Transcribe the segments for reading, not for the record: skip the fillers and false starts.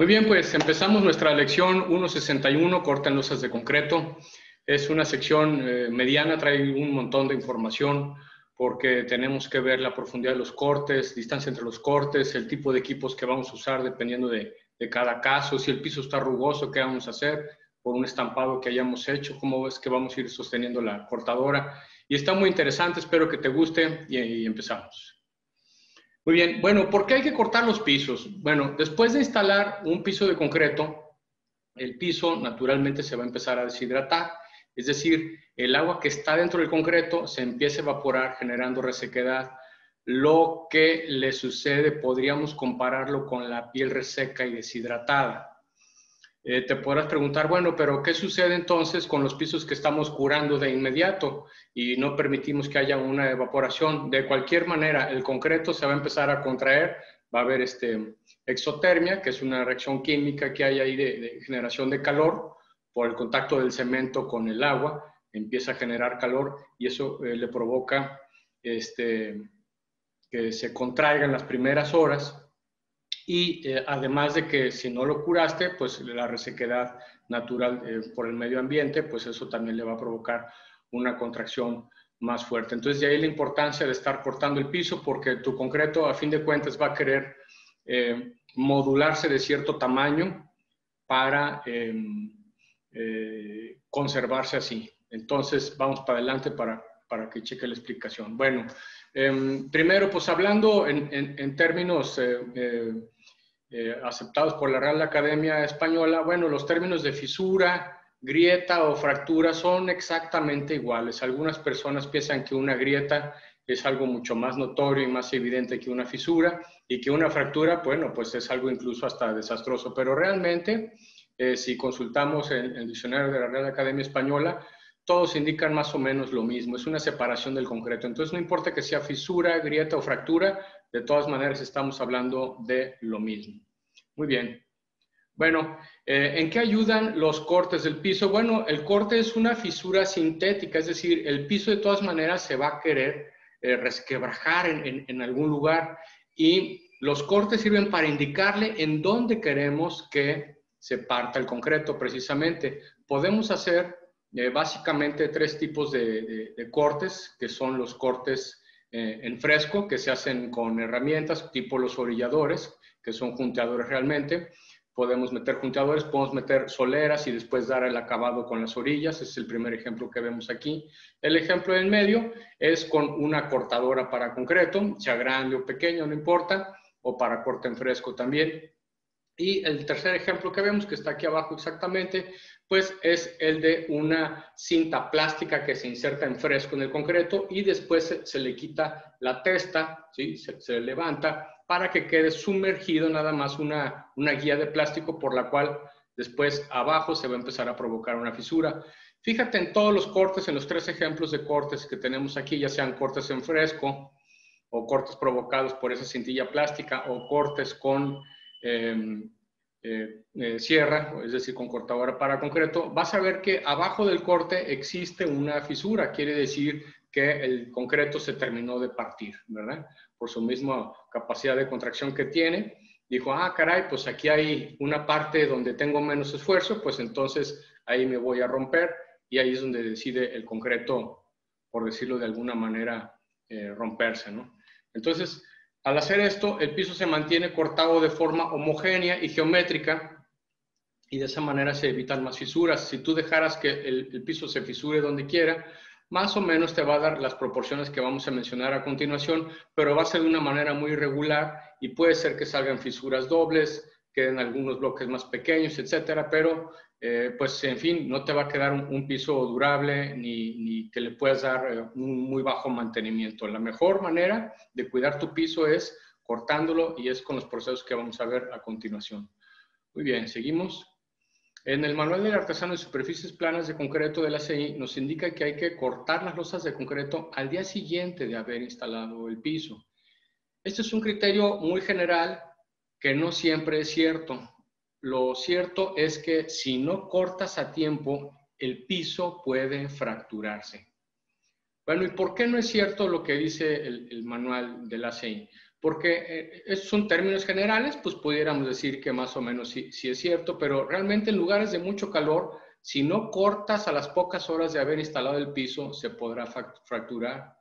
Muy bien, pues empezamos nuestra lección 161, corta en losas de concreto. Es una sección mediana, trae un montón de información porque tenemos que ver la profundidad de los cortes, distancia entre los cortes, el tipo de equipos que vamos a usar dependiendo de cada caso, si el piso está rugoso, qué vamos a hacer por un estampado que hayamos hecho, cómo es que vamos a ir sosteniendo la cortadora. Y está muy interesante, espero que te guste y empezamos. Muy bien, bueno, ¿por qué hay que cortar los pisos? Bueno, después de instalar un piso de concreto, el piso naturalmente se va a empezar a deshidratar, es decir, el agua que está dentro del concreto se empieza a evaporar generando resequedad. Lo que le sucede, podríamos compararlo con la piel reseca y deshidratada. Te podrás preguntar, bueno, pero ¿qué sucede entonces con los pisos que estamos curando de inmediato y no permitimos que haya una evaporación? De cualquier manera, el concreto se va a empezar a contraer, va a haber exotermia, que es una reacción química que hay ahí de generación de calor por el contacto del cemento con el agua, empieza a generar calor y eso le provoca que se contraiga en las primeras horas. Y además de que si no lo curaste, pues la resequedad natural por el medio ambiente, pues eso también le va a provocar una contracción más fuerte. Entonces de ahí la importancia de estar cortando el piso, porque tu concreto a fin de cuentas va a querer modularse de cierto tamaño para conservarse así. Entonces vamos para adelante para que cheque la explicación. Bueno, primero pues hablando en términos aceptados por la Real Academia Española, bueno, los términos de fisura, grieta o fractura son exactamente iguales. Algunas personas piensan que una grieta es algo mucho más notorio y más evidente que una fisura y que una fractura, bueno, pues es algo incluso hasta desastroso, pero realmente si consultamos el diccionario de la Real Academia Española, todos indican más o menos lo mismo, es una separación del concreto. Entonces no importa que sea fisura, grieta o fractura, de todas maneras estamos hablando de lo mismo. Muy bien. Bueno, ¿en qué ayudan los cortes del piso? Bueno, el corte es una fisura sintética, es decir, el piso de todas maneras se va a querer resquebrajar en algún lugar y los cortes sirven para indicarle en dónde queremos que se parta el concreto precisamente. Podemos hacer básicamente tres tipos de cortes, que son los cortes en fresco, que se hacen con herramientas tipo los orilladores, que son junteadores realmente. Podemos meter junteadores, podemos meter soleras y después dar el acabado con las orillas. Ese es el primer ejemplo que vemos aquí. El ejemplo del medio es con una cortadora para concreto, sea grande o pequeño, no importa, o para corte en fresco también. Y el tercer ejemplo que vemos, que está aquí abajo exactamente, pues es el de una cinta plástica que se inserta en fresco en el concreto y después se le quita la testa, ¿sí? se levanta para que quede sumergido nada más una guía de plástico por la cual después abajo se va a empezar a provocar una fisura. Fíjate en todos los cortes, en los tres ejemplos de cortes que tenemos aquí, ya sean cortes en fresco o cortes provocados por esa cintilla plástica o cortes con sierra, es decir, con cortadora para concreto, vas a ver que abajo del corte existe una fisura, quiere decir que el concreto se terminó de partir, ¿verdad? Por su misma capacidad de contracción que tiene, dijo, ah, caray, pues aquí hay una parte donde tengo menos esfuerzo, pues entonces ahí me voy a romper y ahí es donde decide el concreto, por decirlo de alguna manera, romperse, ¿no? Entonces, al hacer esto, el piso se mantiene cortado de forma homogénea y geométrica y de esa manera se evitan más fisuras. Si tú dejaras que el piso se fisure donde quiera, más o menos te va a dar las proporciones que vamos a mencionar a continuación, pero va a ser de una manera muy irregular y puede ser que salgan fisuras dobles, queden algunos bloques más pequeños, etcétera, pero pues en fin, no te va a quedar un piso durable ni que le puedas dar un muy bajo mantenimiento. La mejor manera de cuidar tu piso es cortándolo y es con los procesos que vamos a ver a continuación. Muy bien, seguimos. En el manual del artesano de superficies planas de concreto de la CI nos indica que hay que cortar las losas de concreto al día siguiente de haber instalado el piso. Este es un criterio muy general que no siempre es cierto. Lo cierto es que si no cortas a tiempo, el piso puede fracturarse. Bueno, ¿y por qué no es cierto lo que dice el manual de la CI? porque estos son términos generales, pues pudiéramos decir que más o menos sí es cierto, pero realmente en lugares de mucho calor, si no cortas a las pocas horas de haber instalado el piso, se podrá fracturar.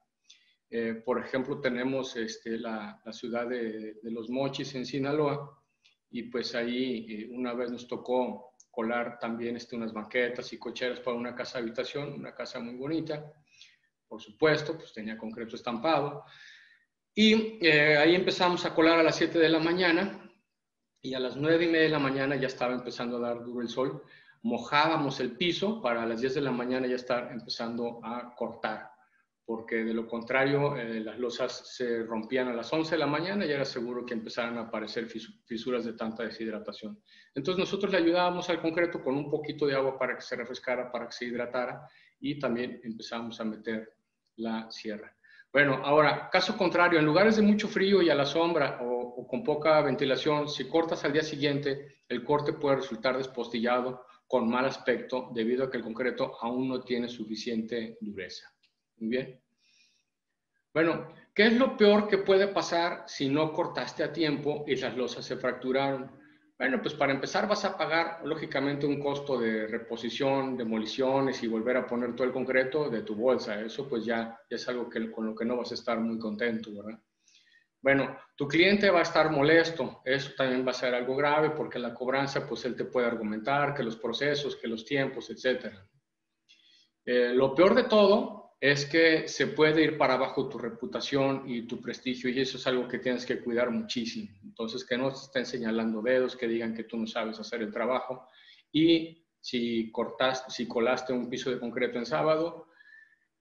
Por ejemplo, tenemos la ciudad de Los Mochis en Sinaloa, y pues ahí una vez nos tocó colar también unas banquetas y cocheras para una casa habitación, una casa muy bonita, por supuesto, pues tenía concreto estampado. Y ahí empezamos a colar a las 7 de la mañana y a las 9:30 de la mañana ya estaba empezando a dar duro el sol. Mojábamos el piso para a las 10 de la mañana ya estar empezando a cortar, porque de lo contrario las losas se rompían a las 11 de la mañana y era seguro que empezaran a aparecer fisuras de tanta deshidratación. Entonces nosotros le ayudábamos al concreto con un poquito de agua para que se refrescara, para que se hidratara, y también empezamos a meter la sierra. Bueno, ahora, caso contrario, en lugares de mucho frío y a la sombra o con poca ventilación, si cortas al día siguiente, el corte puede resultar despostillado con mal aspecto debido a que el concreto aún no tiene suficiente dureza. Muy bien. Bueno, ¿qué es lo peor que puede pasar si no cortaste a tiempo y las losas se fracturaron? Bueno, pues para empezar vas a pagar, lógicamente, un costo de reposición, demoliciones y volver a poner todo el concreto de tu bolsa. Eso pues ya es algo con lo que no vas a estar muy contento, ¿verdad? Bueno, tu cliente va a estar molesto. Eso también va a ser algo grave porque la cobranza, pues él te puede argumentar que los procesos, que los tiempos, etcétera. Lo peor de todo es que se puede ir para abajo tu reputación y tu prestigio, y eso es algo que tienes que cuidar muchísimo. Entonces, que no te estén señalando dedos, que digan que tú no sabes hacer el trabajo. Y si colaste un piso de concreto en sábado,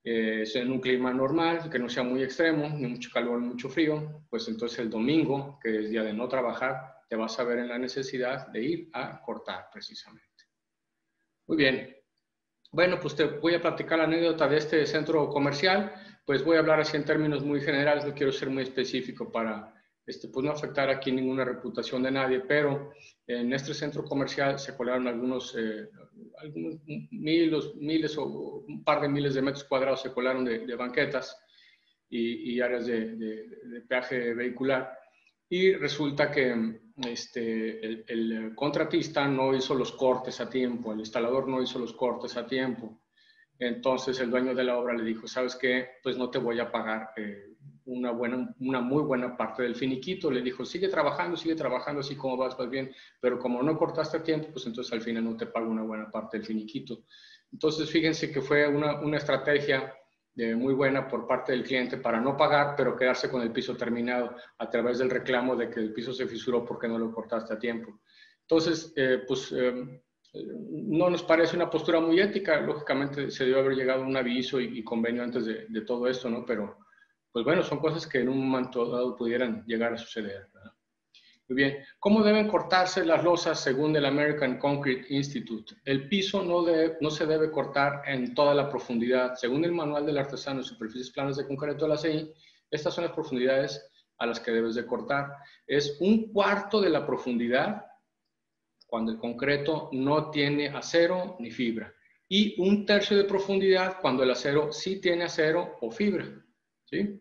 en un clima normal, que no sea muy extremo, ni mucho calor ni mucho frío, pues entonces el domingo, que es día de no trabajar, te vas a ver en la necesidad de ir a cortar precisamente. Muy bien. Bueno, pues te voy a platicar la anécdota de este centro comercial. Pues voy a hablar así en términos muy generales, no quiero ser muy específico para pues no afectar aquí ninguna reputación de nadie, pero en este centro comercial se colaron algunos miles o un par de miles de metros cuadrados se colaron de banquetas y áreas de peaje vehicular. Y resulta que el contratista no hizo los cortes a tiempo, el instalador no hizo los cortes a tiempo. Entonces el dueño de la obra le dijo, ¿sabes qué? Pues no te voy a pagar una muy buena parte del finiquito. Le dijo, sigue trabajando, así como vas bien, pero como no cortaste a tiempo, pues entonces al final no te pago una buena parte del finiquito. Entonces fíjense que fue una estrategia muy buena por parte del cliente para no pagar, pero quedarse con el piso terminado a través del reclamo de que el piso se fisuró porque no lo cortaste a tiempo. Entonces, no nos parece una postura muy ética. Lógicamente se debió haber llegado a un aviso y convenio antes de todo esto, ¿no? Pero, pues bueno, son cosas que en un momento dado pudieran llegar a suceder, ¿verdad? Muy bien. ¿Cómo deben cortarse las losas según el American Concrete Institute? El piso no se debe cortar en toda la profundidad. Según el Manual del Artesano de Superficies Planas de Concreto de la CI, estas son las profundidades a las que debes de cortar. Es 1/4 de la profundidad cuando el concreto no tiene acero ni fibra. Y 1/3 de profundidad cuando el acero sí tiene acero o fibra. ¿Sí?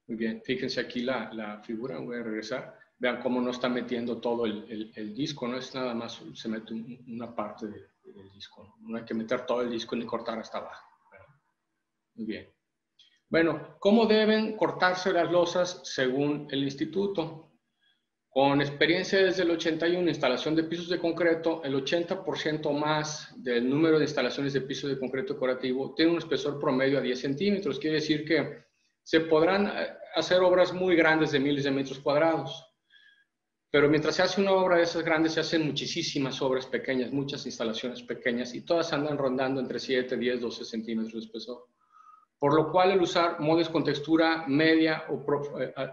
Muy bien, fíjense aquí la figura, voy a regresar. Vean cómo no está metiendo todo el disco, no es nada más, se mete una parte del disco. No hay que meter todo el disco ni cortar hasta abajo. Muy bien. Bueno, ¿cómo deben cortarse las losas según el instituto? Con experiencia desde el 81, instalación de pisos de concreto, el 80% más del número de instalaciones de pisos de concreto decorativo tiene un espesor promedio a 10 centímetros. Quiere decir que se podrán hacer obras muy grandes de miles de metros cuadrados. Pero mientras se hace una obra de esas grandes, se hacen muchísimas obras pequeñas, muchas instalaciones pequeñas, y todas andan rondando entre 7, 10, 12 centímetros de espesor. Por lo cual, al usar moldes con textura media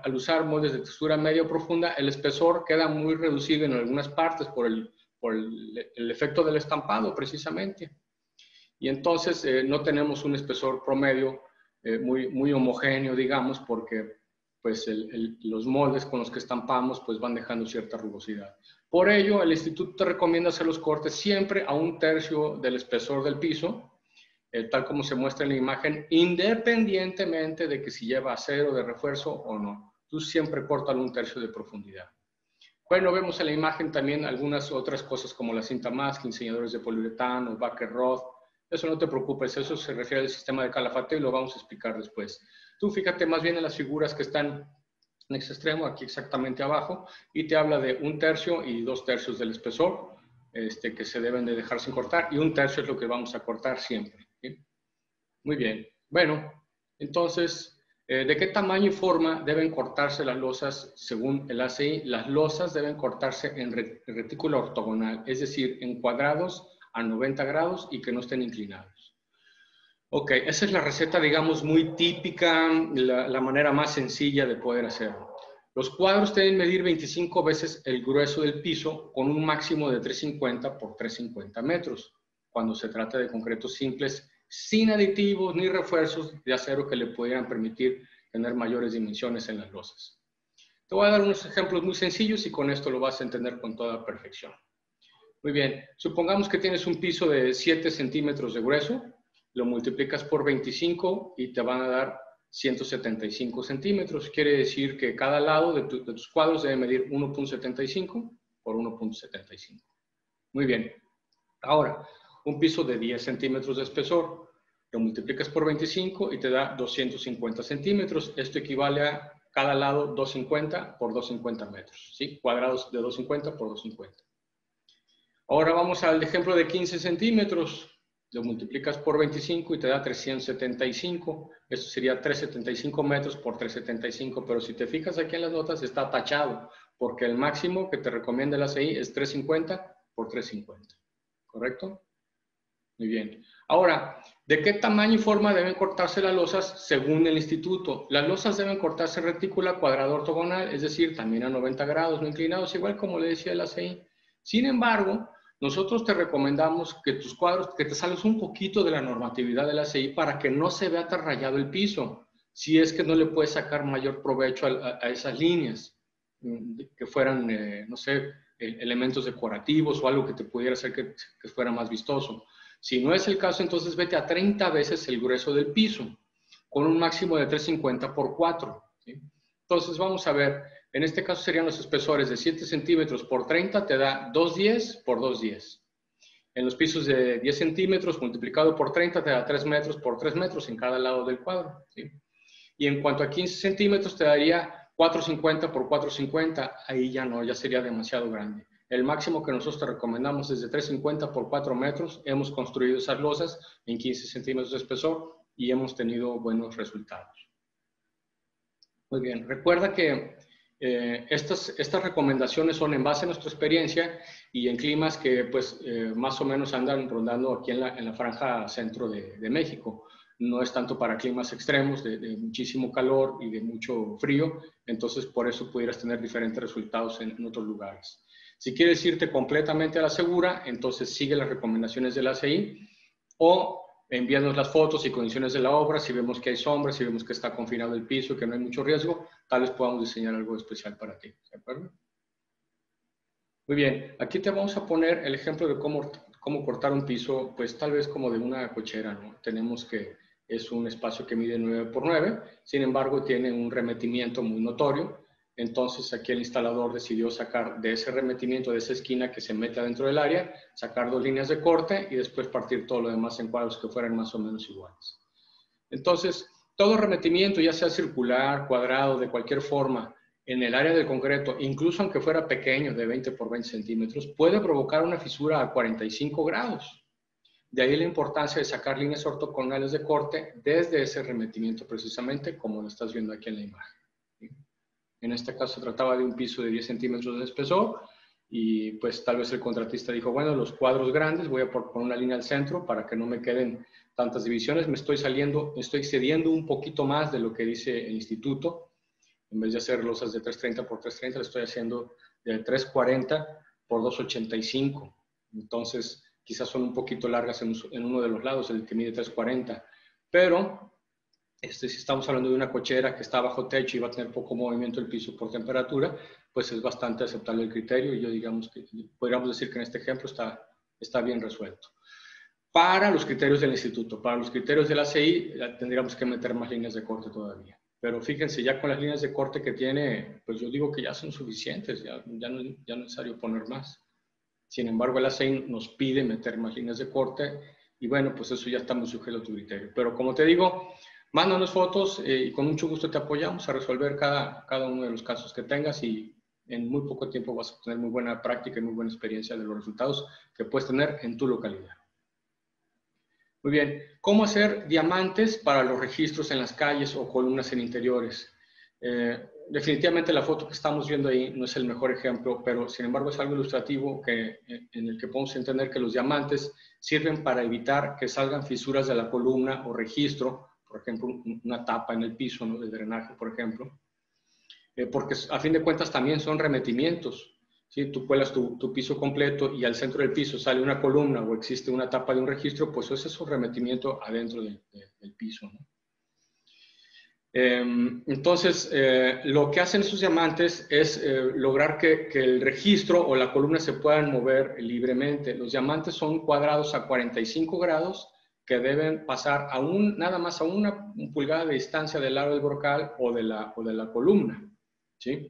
al usar moldes de textura media o profunda, el espesor queda muy reducido en algunas partes por el efecto del estampado, precisamente. Y entonces no tenemos un espesor promedio muy homogéneo, digamos, porque pues los moldes con los que estampamos pues van dejando cierta rugosidad. Por ello, el instituto te recomienda hacer los cortes siempre a 1/3 del espesor del piso, tal como se muestra en la imagen, independientemente de que si lleva acero de refuerzo o no. Tú siempre córtalo 1/3 de profundidad. Bueno, vemos en la imagen también algunas otras cosas como la cinta masking, selladores de poliuretano, backer rod. Eso no te preocupes, eso se refiere al sistema de calafateo y lo vamos a explicar después. Tú fíjate más bien en las figuras que están en este extremo, aquí exactamente abajo, y te habla de 1/3 y 2/3 del espesor que se deben de dejar sin cortar, y 1/3 es lo que vamos a cortar siempre. ¿Sí? Muy bien. Bueno, entonces, ¿de qué tamaño y forma deben cortarse las losas según el ACI? Las losas deben cortarse en retícula ortogonal, es decir, en cuadrados a 90 grados y que no estén inclinados. Ok, esa es la receta, digamos, muy típica, la manera más sencilla de poder hacerlo. Los cuadros deben medir 25 veces el grueso del piso con un máximo de 350 por 350 metros, cuando se trata de concretos simples, sin aditivos ni refuerzos de acero que le pudieran permitir tener mayores dimensiones en las losas. Te voy a dar unos ejemplos muy sencillos y con esto lo vas a entender con toda perfección. Muy bien, supongamos que tienes un piso de 7 centímetros de grueso, lo multiplicas por 25 y te van a dar 175 centímetros. Quiere decir que cada lado de tus cuadros debe medir 1.75 por 1.75. Muy bien. Ahora, un piso de 10 centímetros de espesor, lo multiplicas por 25 y te da 250 centímetros. Esto equivale a cada lado 250 por 250 metros. ¿Sí? Cuadrados de 250 por 250. Ahora vamos al ejemplo de 15 centímetros. Lo multiplicas por 25 y te da 375. Esto sería 375 metros por 375. Pero si te fijas aquí en las notas está tachado, porque el máximo que te recomienda el ACI es 350 por 350. ¿Correcto? Muy bien. Ahora, ¿de qué tamaño y forma deben cortarse las losas según el instituto? Las losas deben cortarse en retícula cuadrada ortogonal, es decir, también a 90 grados, no inclinados, igual como le decía el ACI. Sin embargo, nosotros te recomendamos que tus cuadros, que te salgas un poquito de la normatividad del ACI para que no se vea tan rayado el piso, si es que no le puedes sacar mayor provecho a esas líneas, que fueran, no sé, elementos decorativos o algo que te pudiera hacer que fuera más vistoso. Si no es el caso, entonces vete a 30 veces el grueso del piso, con un máximo de 350 por 4. ¿Sí? Entonces vamos a ver, en este caso serían los espesores de 7 centímetros por 30, te da 210 por 210. En los pisos de 10 centímetros multiplicado por 30 te da 3 metros por 3 metros en cada lado del cuadro. ¿Sí? Y en cuanto a 15 centímetros te daría 450 por 450, ahí ya no, ya sería demasiado grande. El máximo que nosotros te recomendamos es de 350 por 4 metros. Hemos construido esas losas en 15 centímetros de espesor y hemos tenido buenos resultados. Muy bien, recuerda que estas recomendaciones son en base a nuestra experiencia y en climas que pues más o menos andan rondando aquí en la franja centro de México. No es tanto para climas extremos de muchísimo calor y de mucho frío, entonces por eso pudieras tener diferentes resultados en otros lugares. Si quieres irte completamente a la segura, entonces sigue las recomendaciones del ACI o envíanos las fotos y condiciones de la obra. Si vemos que hay sombras, si vemos que está confinado el piso, que no hay mucho riesgo, tal vez podamos diseñar algo especial para ti. ¿De acuerdo? Muy bien, aquí te vamos a poner el ejemplo de cómo cortar un piso, pues tal vez como de una cochera, ¿no? Tenemos que es un espacio que mide 9 por 9, sin embargo tiene un remetimiento muy notorio. Entonces aquí el instalador decidió sacar de ese remetimiento, de esa esquina que se mete dentro del área, sacar 2 líneas de corte y después partir todo lo demás en cuadros que fueran más o menos iguales. Entonces, todo remetimiento, ya sea circular, cuadrado, de cualquier forma, en el área del concreto, incluso aunque fuera pequeño, de 20 por 20 centímetros, puede provocar una fisura a 45 grados. De ahí la importancia de sacar líneas ortogonales de corte desde ese remetimiento precisamente, como lo estás viendo aquí en la imagen. En este caso se trataba de un piso de 10 centímetros de espesor y pues tal vez el contratista dijo, bueno, los cuadros grandes voy a poner una línea al centro para que no me queden tantas divisiones, me estoy excediendo un poquito más de lo que dice el instituto. En vez de hacer losas de 330 por 330, le estoy haciendo de 340 por 285. Entonces, quizás son un poquito largas en uno de los lados, el que mide 340. Pero si estamos hablando de una cochera que está bajo techo y va a tener poco movimiento el piso por temperatura, pues es bastante aceptable el criterio y yo digamos que podríamos decir que en este ejemplo está bien resuelto. Para los criterios del instituto, para los criterios del ACI tendríamos que meter más líneas de corte todavía. Pero fíjense, ya con las líneas de corte que tiene, pues yo digo que ya son suficientes, ya no es necesario poner más. Sin embargo, el ASEIN nos pide meter más líneas de corte y bueno, pues eso ya está muy sujeto a tu criterio. Pero como te digo, mándanos fotos y con mucho gusto te apoyamos a resolver cada uno de los casos que tengas y en muy poco tiempo vas a tener muy buena práctica y muy buena experiencia de los resultados que puedes tener en tu localidad. Muy bien, ¿cómo hacer diamantes para los registros en las calles o columnas en interiores? Definitivamente la foto que estamos viendo ahí no es el mejor ejemplo, pero sin embargo es algo ilustrativo en el que podemos entender que los diamantes sirven para evitar que salgan fisuras de la columna o registro, por ejemplo, una tapa en el piso, ¿no?, de drenaje, por ejemplo, porque a fin de cuentas también son remetimientos. Si tú cuelas tu piso completo y al centro del piso sale una columna o existe una tapa de un registro, pues ese es un remetimiento adentro del piso, ¿no? Entonces, lo que hacen esos diamantes es lograr que el registro o la columna se puedan mover libremente. Los diamantes son cuadrados a 45 grados que deben pasar nada más a una pulgada de distancia del lado del brocal o de la columna, ¿sí?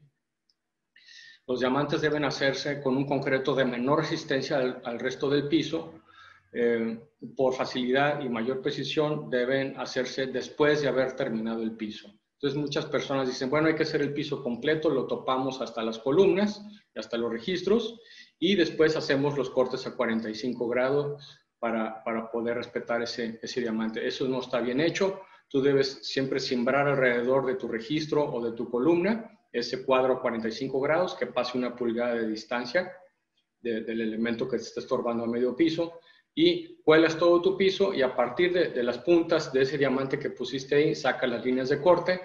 Los diamantes deben hacerse con un concreto de menor resistencia al resto del piso. Por facilidad y mayor precisión deben hacerse después de haber terminado el piso. Entonces muchas personas dicen, bueno, hay que hacer el piso completo, lo topamos hasta las columnas, hasta los registros, y después hacemos los cortes a 45 grados para poder respetar ese diamante. Eso no está bien hecho. Tú debes siempre cimbrar alrededor de tu registro o de tu columna ese cuadro a 45 grados, que pase una pulgada de distancia del elemento que te está estorbando a medio piso, y cuelas todo tu piso y a partir de las puntas de ese diamante que pusiste ahí, sacas las líneas de corte,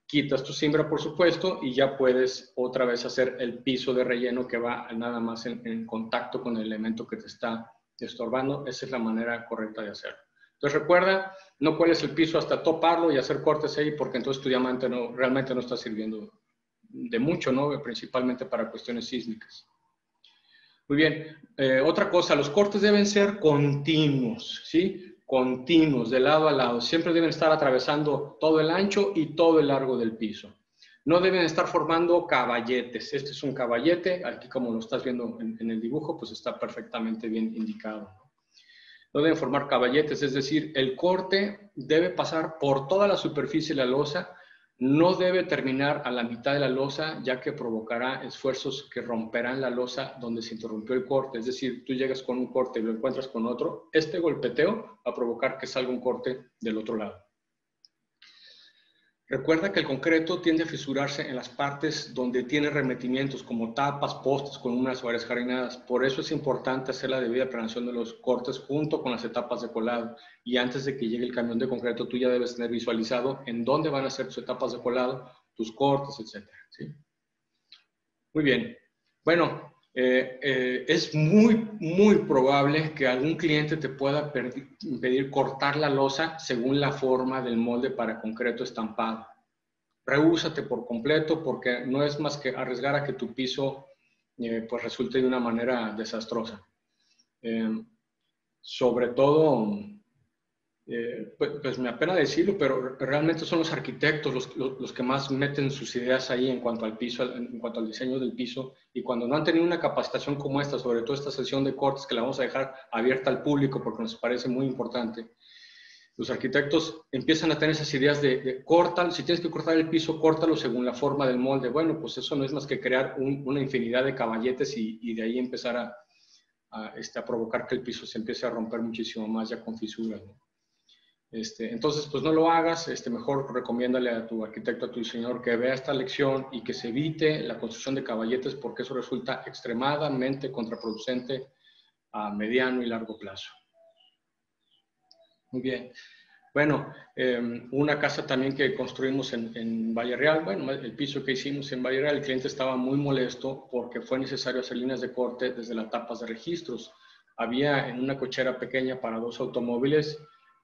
quitas tu cimbra por supuesto y ya puedes otra vez hacer el piso de relleno que va nada más en contacto con el elemento que te está estorbando. Esa es la manera correcta de hacerlo. Entonces recuerda, no cueles el piso hasta toparlo y hacer cortes ahí porque entonces tu diamante realmente no está sirviendo de mucho, ¿no? Principalmente para cuestiones sísmicas. Muy bien, otra cosa, los cortes deben ser continuos, ¿sí? Continuos, de lado a lado. Siempre deben estar atravesando todo el ancho y todo el largo del piso. No deben estar formando caballetes. Este es un caballete, aquí como lo estás viendo en el dibujo, pues está perfectamente bien indicado. No deben formar caballetes, es decir, el corte debe pasar por toda la superficie de la losa. No debe terminar a la mitad de la losa, ya que provocará esfuerzos que romperán la losa donde se interrumpió el corte. Es decir, tú llegas con un corte y lo encuentras con otro. Este golpeteo va a provocar que salga un corte del otro lado. Recuerda que el concreto tiende a fisurarse en las partes donde tiene remetimientos como tapas, postes, columnas o áreas jardinadas. Por eso es importante hacer la debida planeación de los cortes junto con las etapas de colado. Y antes de que llegue el camión de concreto, tú ya debes tener visualizado en dónde van a ser tus etapas de colado, tus cortes, etc. ¿Sí? Muy bien. Bueno, es muy probable que algún cliente te pueda pedir cortar la losa según la forma del molde para concreto estampado. Rehúsate por completo porque no es más que arriesgar a que tu piso pues resulte de una manera desastrosa. Sobre todo, pues me apena decirlo, pero realmente son los arquitectos los que más meten sus ideas ahí en cuanto al piso, en cuanto al diseño del piso, y cuando no han tenido una capacitación como esta, sobre todo esta sesión de cortes que la vamos a dejar abierta al público porque nos parece muy importante, los arquitectos empiezan a tener esas ideas de cortar, si tienes que cortar el piso, córtalo según la forma del molde. Bueno, pues eso no es más que crear una infinidad de caballetes y de ahí empezar a provocar que el piso se empiece a romper muchísimo más ya con fisuras, ¿no? Entonces, pues no lo hagas, mejor recomiéndale a tu arquitecto, a tu diseñador que vea esta lección y que se evite la construcción de caballetes porque eso resulta extremadamente contraproducente a mediano y largo plazo. Muy bien. Bueno, una casa también que construimos en Valle Real, bueno, el piso que hicimos en Valle Real, el cliente estaba muy molesto porque fue necesario hacer líneas de corte desde las tapas de registros. Había en una cochera pequeña para 2 automóviles,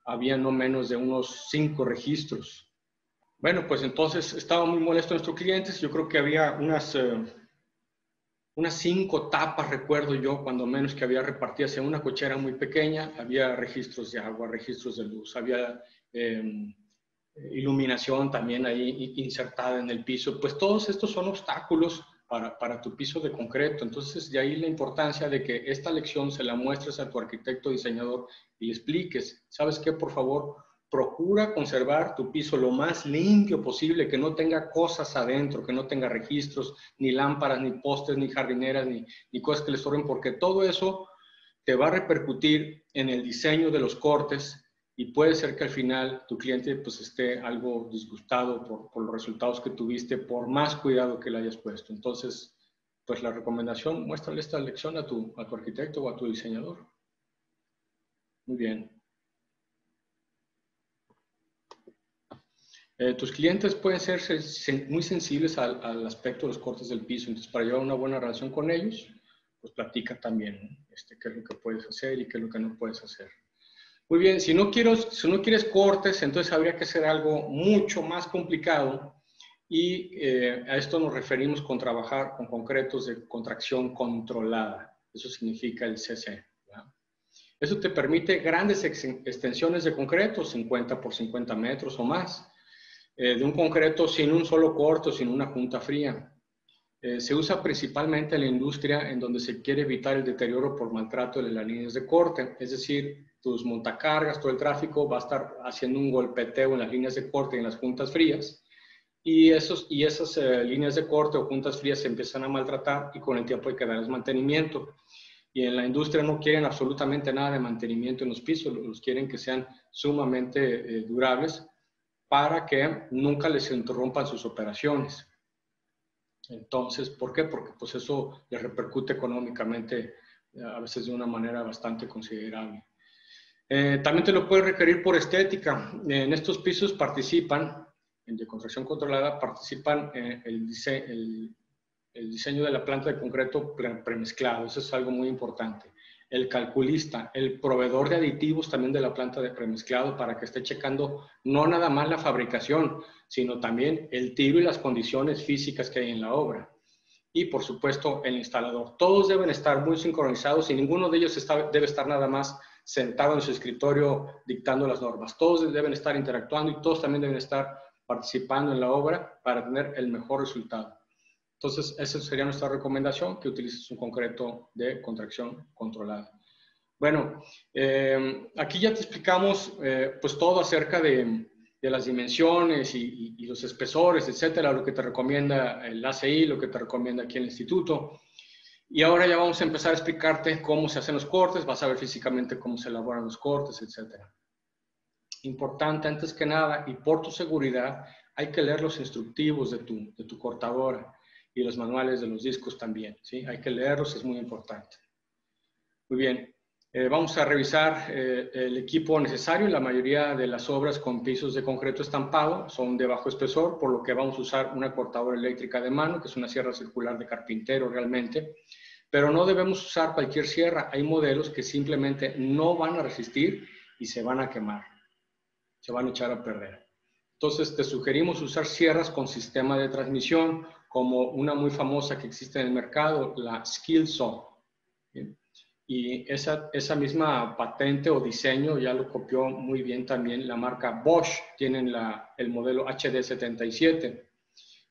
había no menos de unos 5 registros. Bueno, pues entonces estaba muy molesto nuestro cliente. Yo creo que había unas 5 tapas, recuerdo yo, cuando menos, que había repartidas en una cochera muy pequeña. Había registros de agua, registros de luz, había iluminación también ahí insertada en el piso. Pues todos estos son obstáculos para tu piso de concreto. Entonces, de ahí la importancia de que esta lección se la muestres a tu arquitecto diseñador y le expliques, ¿sabes qué? Por favor, procura conservar tu piso lo más limpio posible, que no tenga cosas adentro, que no tenga registros, ni lámparas, ni postes, ni jardineras, ni cosas que le estorben, porque todo eso te va a repercutir en el diseño de los cortes y puede ser que al final tu cliente pues esté algo disgustado por los resultados que tuviste, por más cuidado que le hayas puesto. Entonces, pues la recomendación, muéstrale esta lección a tu arquitecto o a tu diseñador. Muy bien. Tus clientes pueden ser muy sensibles al aspecto de los cortes del piso, entonces para llevar una buena relación con ellos, pues platica también, ¿no? Qué es lo que puedes hacer y qué es lo que no puedes hacer. Muy bien, si no quieres cortes, entonces habría que hacer algo mucho más complicado y a esto nos referimos con trabajar con concretos de contracción controlada. Eso significa el CC. ¿Verdad? Eso te permite grandes extensiones de concreto, 50 por 50 metros o más, de un concreto sin un solo corte, sin una junta fría. Se usa principalmente en la industria en donde se quiere evitar el deterioro por maltrato de las líneas de corte, es decir, tus montacargas, todo el tráfico va a estar haciendo un golpeteo en las líneas de corte y en las juntas frías, y esas líneas de corte o juntas frías se empiezan a maltratar y con el tiempo hay que darles mantenimiento. Y en la industria no quieren absolutamente nada de mantenimiento en los pisos, los quieren que sean sumamente durables para que nunca les interrumpan sus operaciones. Entonces, ¿por qué? Porque pues eso les repercute económicamente a veces de una manera bastante considerable. También te lo puedes requerir por estética. En estos pisos participan, de contracción controlada, participan el diseño de la planta de concreto premezclado. Eso es algo muy importante. El calculista, el proveedor de aditivos también de la planta de premezclado para que esté checando no nada más la fabricación, sino también el tiro y las condiciones físicas que hay en la obra. Y por supuesto el instalador. Todos deben estar muy sincronizados y ninguno de ellos debe estar nada más sentado en su escritorio dictando las normas. Todos deben estar interactuando y todos también deben estar participando en la obra para tener el mejor resultado. Entonces, esa sería nuestra recomendación, que utilices un concreto de contracción controlada. Bueno, aquí ya te explicamos pues todo acerca de las dimensiones y los espesores, etcétera, lo que te recomienda el ACI, lo que te recomienda aquí el instituto. Y ahora ya vamos a empezar a explicarte cómo se hacen los cortes, vas a ver físicamente cómo se elaboran los cortes, etcétera. Importante, antes que nada, y por tu seguridad, hay que leer los instructivos de tu cortadora y los manuales de los discos también, ¿sí? Hay que leerlos, es muy importante. Muy bien, vamos a revisar el equipo necesario. La mayoría de las obras con pisos de concreto estampado son de bajo espesor, por lo que vamos a usar una cortadora eléctrica de mano, que es una sierra circular de carpintero realmente, pero no debemos usar cualquier sierra. Hay modelos que simplemente no van a resistir y se van a quemar, se van a echar a perder. Entonces, te sugerimos usar sierras con sistema de transmisión, como una muy famosa que existe en el mercado, la Skilsaw. ¿Bien? Y esa misma patente o diseño ya lo copió muy bien también la marca Bosch. Tienen el modelo HD77.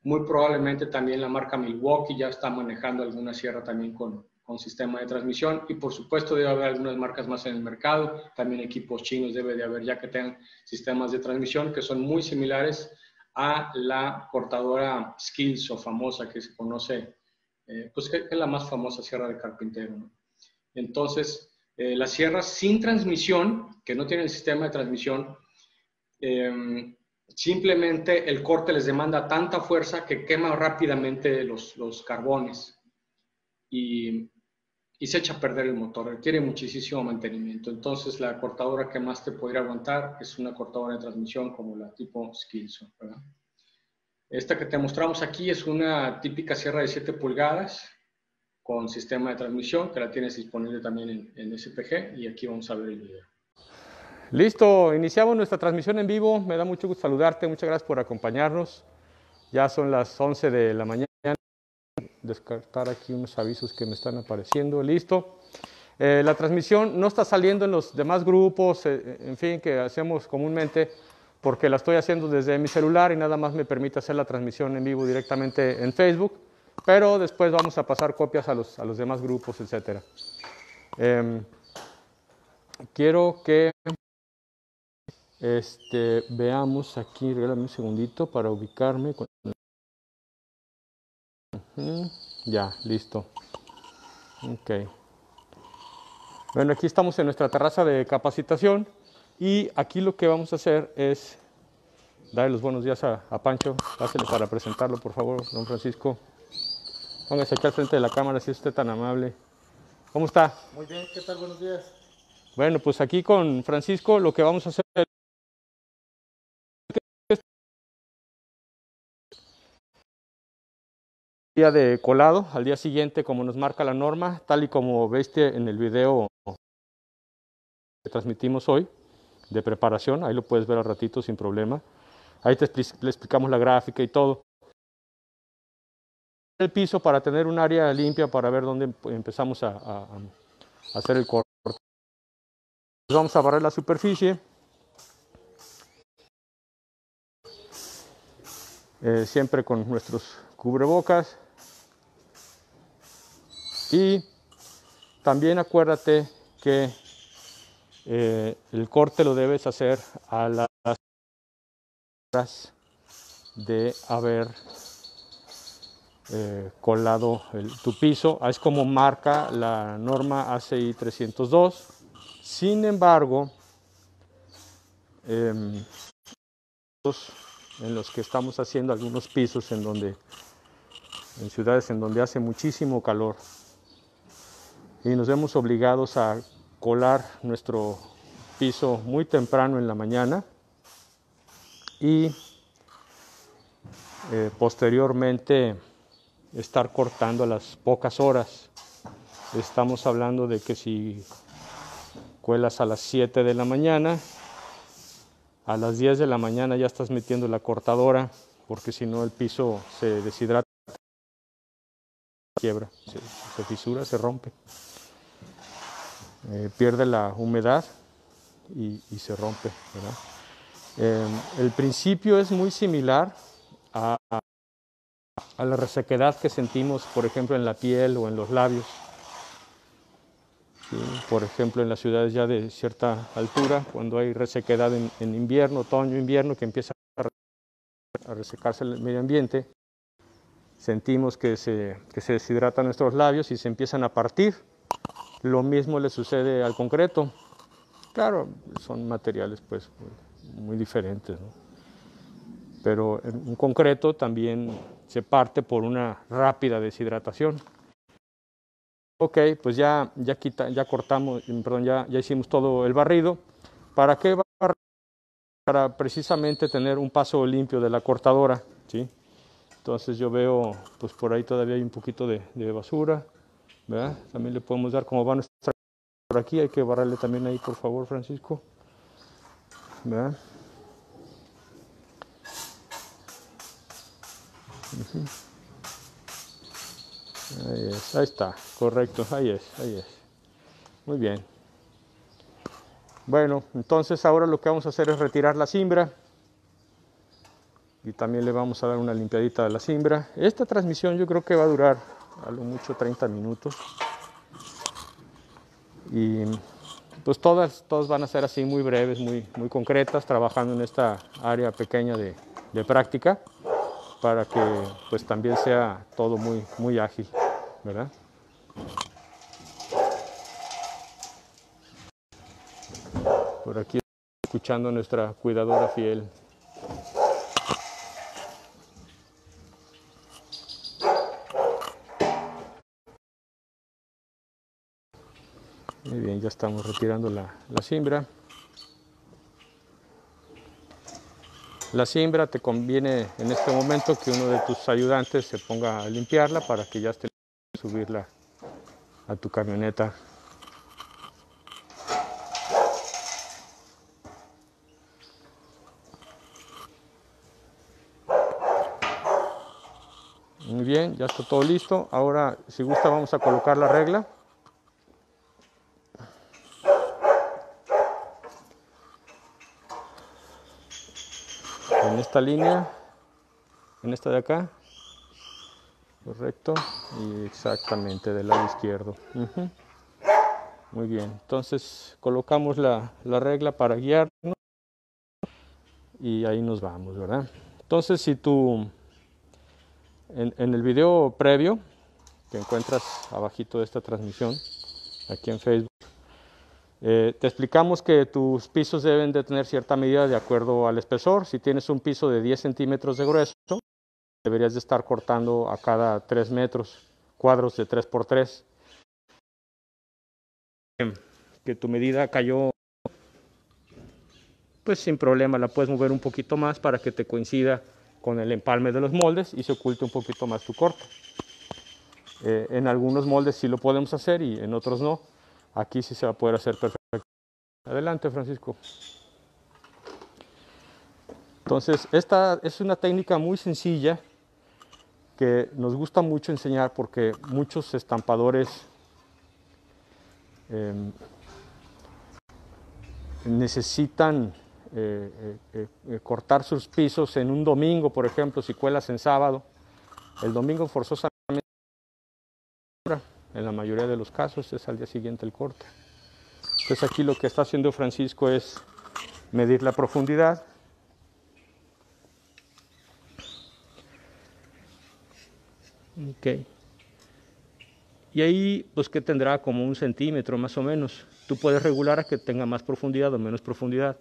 Muy probablemente también la marca Milwaukee ya está manejando alguna sierra también con sistema de transmisión, y por supuesto debe haber algunas marcas más en el mercado, también equipos chinos debe de haber ya que tengan sistemas de transmisión que son muy similares a la cortadora Skilsaw famosa que se conoce, pues que es la más famosa sierra de carpintero, ¿no? Entonces, las sierras sin transmisión, que no tienen sistema de transmisión, simplemente el corte les demanda tanta fuerza que quema rápidamente los carbones y se echa a perder el motor, requiere muchísimo mantenimiento. Entonces, la cortadora que más te podría aguantar es una cortadora de transmisión como la tipo Skilsaw, ¿verdad? Esta que te mostramos aquí es una típica sierra de 7 pulgadas con sistema de transmisión, que la tienes disponible también en SPG, y aquí vamos a ver el video. Listo, iniciamos nuestra transmisión en vivo. Me da mucho gusto saludarte, muchas gracias por acompañarnos. Ya son las 11 de la mañana. Descartar aquí unos avisos que me están apareciendo. Listo. La transmisión no está saliendo en los demás grupos, en fin, que hacemos comúnmente, porque la estoy haciendo desde mi celular y nada más me permite hacer la transmisión en vivo directamente en Facebook, pero después vamos a pasar copias a los demás grupos, etc. Quiero que veamos aquí, regálame un segundito para ubicarme. Ya, listo. Ok. Bueno, aquí estamos en nuestra terraza de capacitación y aquí lo que vamos a hacer es darle los buenos días a Pancho. Pásele para presentarlo, por favor, don Francisco. Póngase aquí al frente de la cámara, si es usted tan amable. ¿Cómo está? Muy bien, ¿qué tal? Buenos días. Bueno, pues aquí con Francisco lo que vamos a hacer es día de colado, al día siguiente como nos marca la norma, tal y como viste en el video que transmitimos hoy de preparación, ahí lo puedes ver al ratito sin problema. Ahí le explicamos la gráfica y todo. El piso para tener un área limpia para ver dónde empezamos a hacer el corte. Vamos a barrer la superficie. Siempre con nuestros cubrebocas. Y también acuérdate que el corte lo debes hacer a las horas de haber colado tu piso. Es como marca la norma ACI 302. Sin embargo, en los que estamos haciendo algunos pisos en ciudades en donde hace muchísimo calor y nos vemos obligados a colar nuestro piso muy temprano en la mañana y posteriormente estar cortando a las pocas horas. Estamos hablando de que si cuelas a las 7 de la mañana, a las 10 de la mañana ya estás metiendo la cortadora, porque si no el piso se deshidrata, quiebra, se fisura, se rompe, pierde la humedad y se rompe, ¿verdad? El principio es muy similar a la resequedad que sentimos, por ejemplo, en la piel o en los labios. ¿Sí? Por ejemplo, en las ciudades ya de cierta altura, cuando hay resequedad en invierno, otoño, invierno, que empieza a resecarse el medio ambiente, sentimos que se deshidratan nuestros labios y se empiezan a partir. Lo mismo le sucede al concreto. Claro, son materiales pues muy diferentes, ¿no? Pero en concreto también se parte por una rápida deshidratación. Ok, pues ya cortamos, perdón, ya hicimos todo el barrido. ¿Para qué barrer? Para precisamente tener un paso limpio de la cortadora, ¿sí? Entonces yo veo, pues por ahí todavía hay un poquito de basura, ¿verdad? También le podemos dar, como va nuestra por aquí, hay que barrerle también ahí, por favor, Francisco, ¿verdad? Ahí es, ahí está, correcto, ahí es. Muy bien. Bueno, entonces ahora lo que vamos a hacer es retirar la cimbra y también le vamos a dar una limpiadita a la cimbra. Esta transmisión yo creo que va a durar a lo mucho 30 minutos y pues todas van a ser así muy breves, muy concretas, trabajando en esta área pequeña de práctica para que pues también sea todo muy ágil, ¿verdad? Por aquí escuchando a nuestra cuidadora fiel. Muy bien, ya estamos retirando la cimbra. La cimbra te conviene en este momento que uno de tus ayudantes se ponga a limpiarla para que ya esté subirla a tu camioneta. Muy bien, ya está todo listo. Ahora, si gusta, vamos a colocar la regla. en esta línea, en esta de acá, correcto, y exactamente del lado izquierdo. Muy bien, entonces colocamos la regla para guiarnos y ahí nos vamos, ¿verdad? Entonces, si tú, en el video previo que encuentras abajito de esta transmisión, aquí en Facebook, te explicamos que tus pisos deben de tener cierta medida de acuerdo al espesor. Si tienes un piso de 10 centímetros de grueso, deberías de estar cortando a cada 3 metros, cuadros de 3 por 3. Que tu medida cayó, pues sin problema, la puedes mover un poquito más para que te coincida con el empalme de los moldes y se oculte un poquito más tu corte. En algunos moldes sí lo podemos hacer y en otros no. Aquí sí se va a poder hacer perfectamente. Adelante, Francisco. Entonces, esta es una técnica muy sencilla que nos gusta mucho enseñar porque muchos estampadores necesitan cortar sus pisos en un domingo, por ejemplo, si cuelas en sábado. El domingo forzosamente, en la mayoría de los casos, es al día siguiente el corte. Entonces aquí lo que está haciendo Francisco es medir la profundidad. Okay. Y ahí, pues que tendrá como 1 centímetro más o menos. Tú puedes regular a que tenga más profundidad o menos profundidad.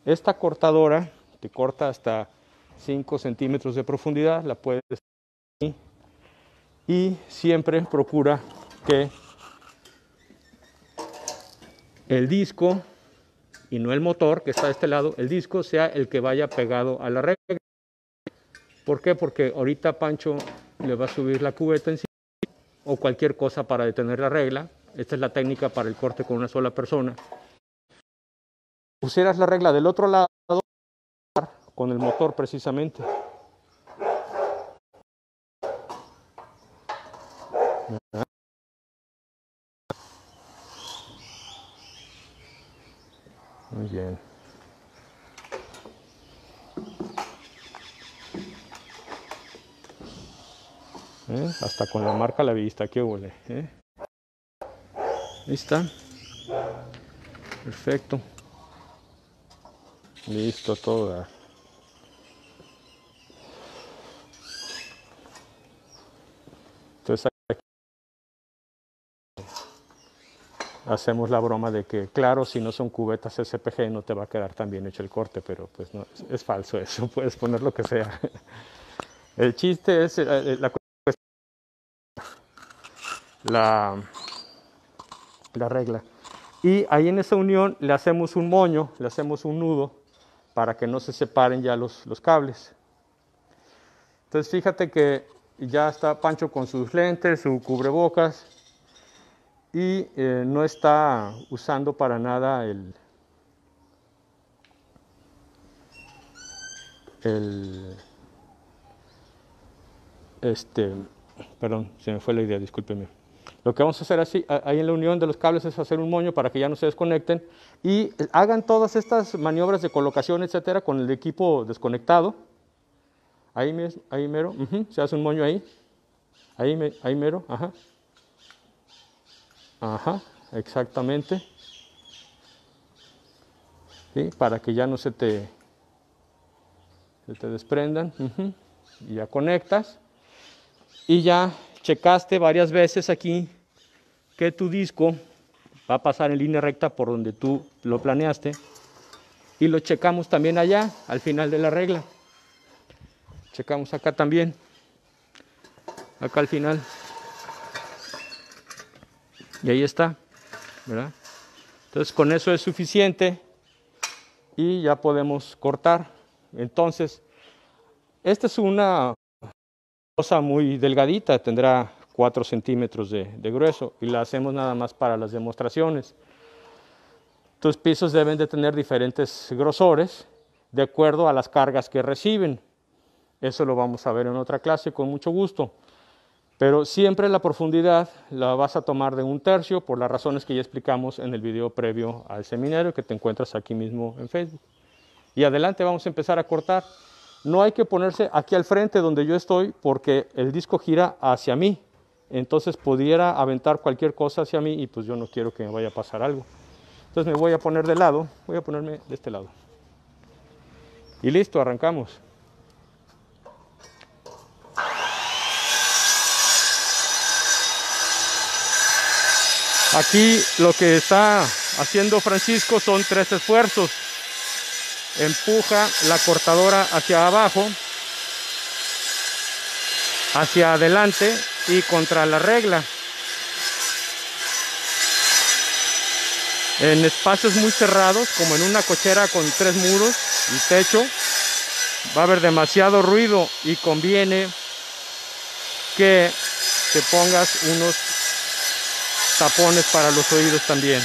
Esta cortadora te corta hasta 5 centímetros de profundidad, la puedes hacer. Y siempre procura que el disco, y no el motor que está de este lado, el disco sea el que vaya pegado a la regla. ¿Por qué? Porque ahorita Pancho le va a subir la cubeta encima o cualquier cosa para detener la regla. Esta es la técnica para el corte con una sola persona. Pusieras la regla del otro lado con el motor precisamente. Muy bien. Hasta con la marca a la vista, qué huele. Ahí está. Perfecto. Listo, todo. Entonces aquí hacemos la broma de que, claro, si no son cubetas SPG no te va a quedar tan bien hecho el corte, pero pues no, es falso eso, puedes poner lo que sea. El chiste es la regla. Y ahí en esa unión le hacemos un moño, le hacemos un nudo para que no se separen ya los cables. Entonces fíjate que ya está Pancho con sus lentes, su cubrebocas y no está usando para nada perdón, se me fue la idea, discúlpeme. Lo que vamos a hacer así, ahí en la unión de los cables es hacer un moño para que ya no se desconecten y hagan todas estas maniobras de colocación, etcétera, con el equipo desconectado. Ahí mero, se hace un moño ahí. Ahí mero, ajá, exactamente. ¿Sí? Para que ya no se te desprendan. Y ya conectas. Y ya checaste varias veces aquí que tu disco va a pasar en línea recta por donde tú lo planeaste. Y lo checamos también allá, al final de la regla. Checamos acá también. Acá al final. Y ahí está, ¿verdad? Entonces con eso es suficiente y ya podemos cortar. Entonces, esta es una cosa muy delgadita, tendrá 4 centímetros de grueso y la hacemos nada más para las demostraciones. Tus pisos deben de tener diferentes grosores de acuerdo a las cargas que reciben. Eso lo vamos a ver en otra clase con mucho gusto. Pero siempre la profundidad la vas a tomar de 1/3 por las razones que ya explicamos en el video previo al seminario que te encuentras aquí mismo en Facebook. Y adelante, vamos a empezar a cortar. No hay que ponerse aquí al frente donde yo estoy porque el disco gira hacia mí. Entonces pudiera aventar cualquier cosa hacia mí y pues yo no quiero que me vaya a pasar algo. Entonces me voy a poner de lado, voy a ponerme de este lado. Y listo, arrancamos. Aquí lo que está haciendo Francisco son 3 esfuerzos. Empuja la cortadora hacia abajo, hacia adelante y contra la regla. En espacios muy cerrados, como en una cochera con 3 muros y techo, va a haber demasiado ruido y conviene que te pongas unos tapones para los oídos también.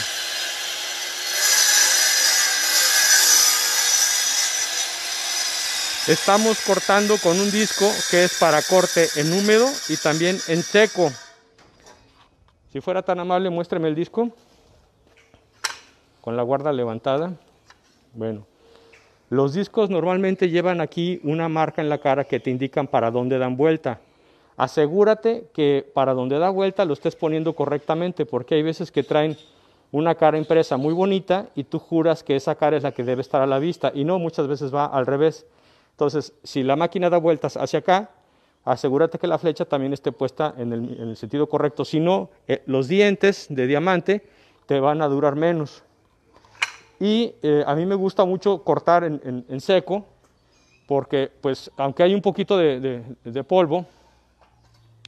Estamos cortando con un disco que es para corte en húmedo y también en seco. Si fuera tan amable, muéstrame el disco con la guarda levantada. Bueno, los discos normalmente llevan aquí una marca en la cara que te indican para dónde dan vuelta. Asegúrate que para donde da vuelta lo estés poniendo correctamente, porque hay veces que traen una cara impresa muy bonita y tú juras que esa cara es la que debe estar a la vista, y no, muchas veces va al revés. Entonces, si la máquina da vueltas hacia acá, asegúrate que la flecha también esté puesta en el sentido correcto. Si no, los dientes de diamante te van a durar menos. Y a mí me gusta mucho cortar en seco, porque pues aunque hay un poquito de polvo,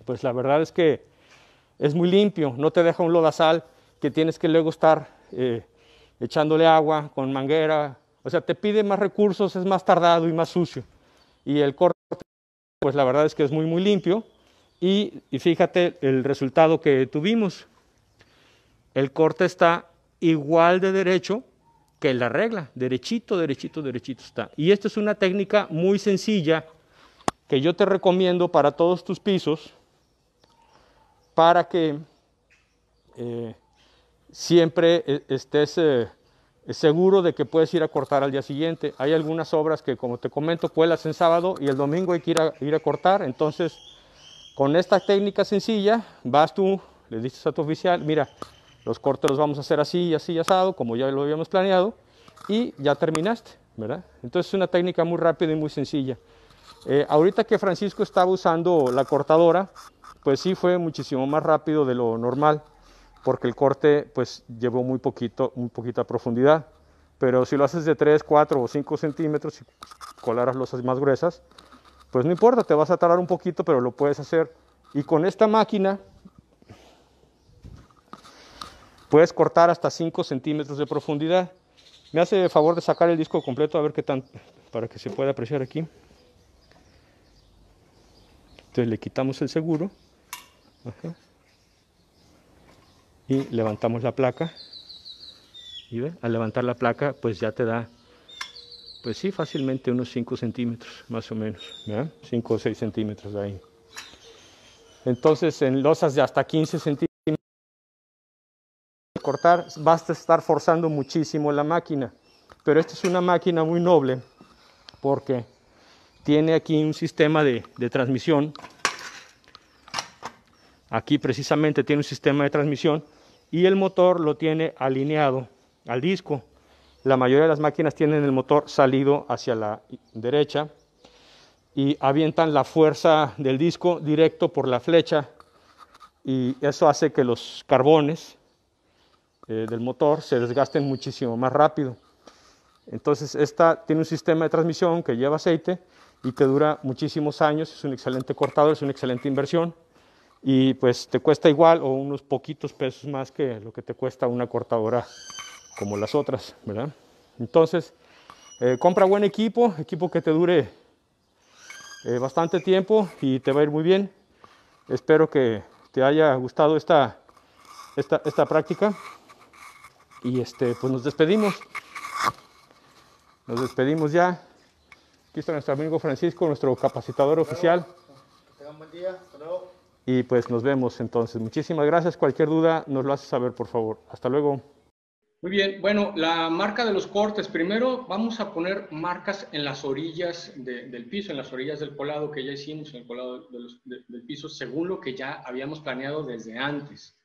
pues la verdad es que es muy limpio, no te deja un lodazal que tienes que luego estar echándole agua con manguera. O sea, te pide más recursos, es más tardado y más sucio. Y el corte, pues la verdad es que es muy limpio. Y fíjate el resultado que tuvimos. El corte está igual de derecho que la regla. Derechito, derechito, derechito está. Y esta es una técnica muy sencilla que yo te recomiendo para todos tus pisos, para que siempre estés seguro de que puedes ir a cortar al día siguiente. Hay algunas obras que, como te comento, cuelas en sábado y el domingo hay que ir a cortar. Entonces, con esta técnica sencilla, vas tú, le dices a tu oficial, mira, los cortes los vamos a hacer así y así asado, como ya lo habíamos planeado, y ya terminaste, ¿verdad? Entonces es una técnica muy rápida y muy sencilla. Ahorita que Francisco estaba usando la cortadora, pues sí fue muchísimo más rápido de lo normal, porque el corte pues llevó muy poquita profundidad. Pero si lo haces de 3, 4 o 5 centímetros y colaras losas más gruesas, pues no importa, te vas a tardar un poquito, pero lo puedes hacer. Y con esta máquina puedes cortar hasta 5 centímetros de profundidad. Me hace favor de sacar el disco completo a ver qué tan, para que se pueda apreciar aquí. Entonces le quitamos el seguro. Ajá. Y levantamos la placa. Y ve, al levantar la placa, pues ya te da, pues sí, fácilmente unos 5 centímetros, más o menos, ¿verdad? 5 o 6 centímetros de ahí. Entonces, en losas de hasta 15 centímetros de cortar, basta estar forzando muchísimo la máquina. Pero esta es una máquina muy noble, porque tiene aquí un sistema de transmisión. Aquí precisamente tiene un sistema de transmisión y el motor lo tiene alineado al disco. La mayoría de las máquinas tienen el motor salido hacia la derecha y avientan la fuerza del disco directo por la flecha, y eso hace que los carbones del motor se desgasten muchísimo más rápido. Entonces esta tiene un sistema de transmisión que lleva aceite y te dura muchísimos años. Es un excelente cortador, es una excelente inversión. Y pues te cuesta igual o unos poquitos pesos más que lo que te cuesta una cortadora como las otras, ¿verdad? Entonces, compra buen equipo que te dure bastante tiempo y te va a ir muy bien. Espero que te haya gustado esta práctica. Y pues nos despedimos. Nos despedimos ya. Aquí está nuestro amigo Francisco, nuestro capacitador oficial. Que tengan buen día. Hasta luego. Y pues nos vemos entonces. Muchísimas gracias. Cualquier duda nos lo haces saber, por favor. Hasta luego. Muy bien, bueno, la marca de los cortes. Primero vamos a poner marcas en las orillas del piso, en las orillas del colado que ya hicimos, en el colado del piso, según lo que ya habíamos planeado desde antes.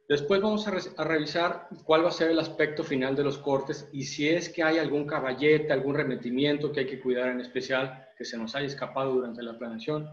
Después vamos a revisar cuál va a ser el aspecto final de los cortes y si es que hay algún caballete, algún remetimiento que hay que cuidar en especial que se nos haya escapado durante la planeación.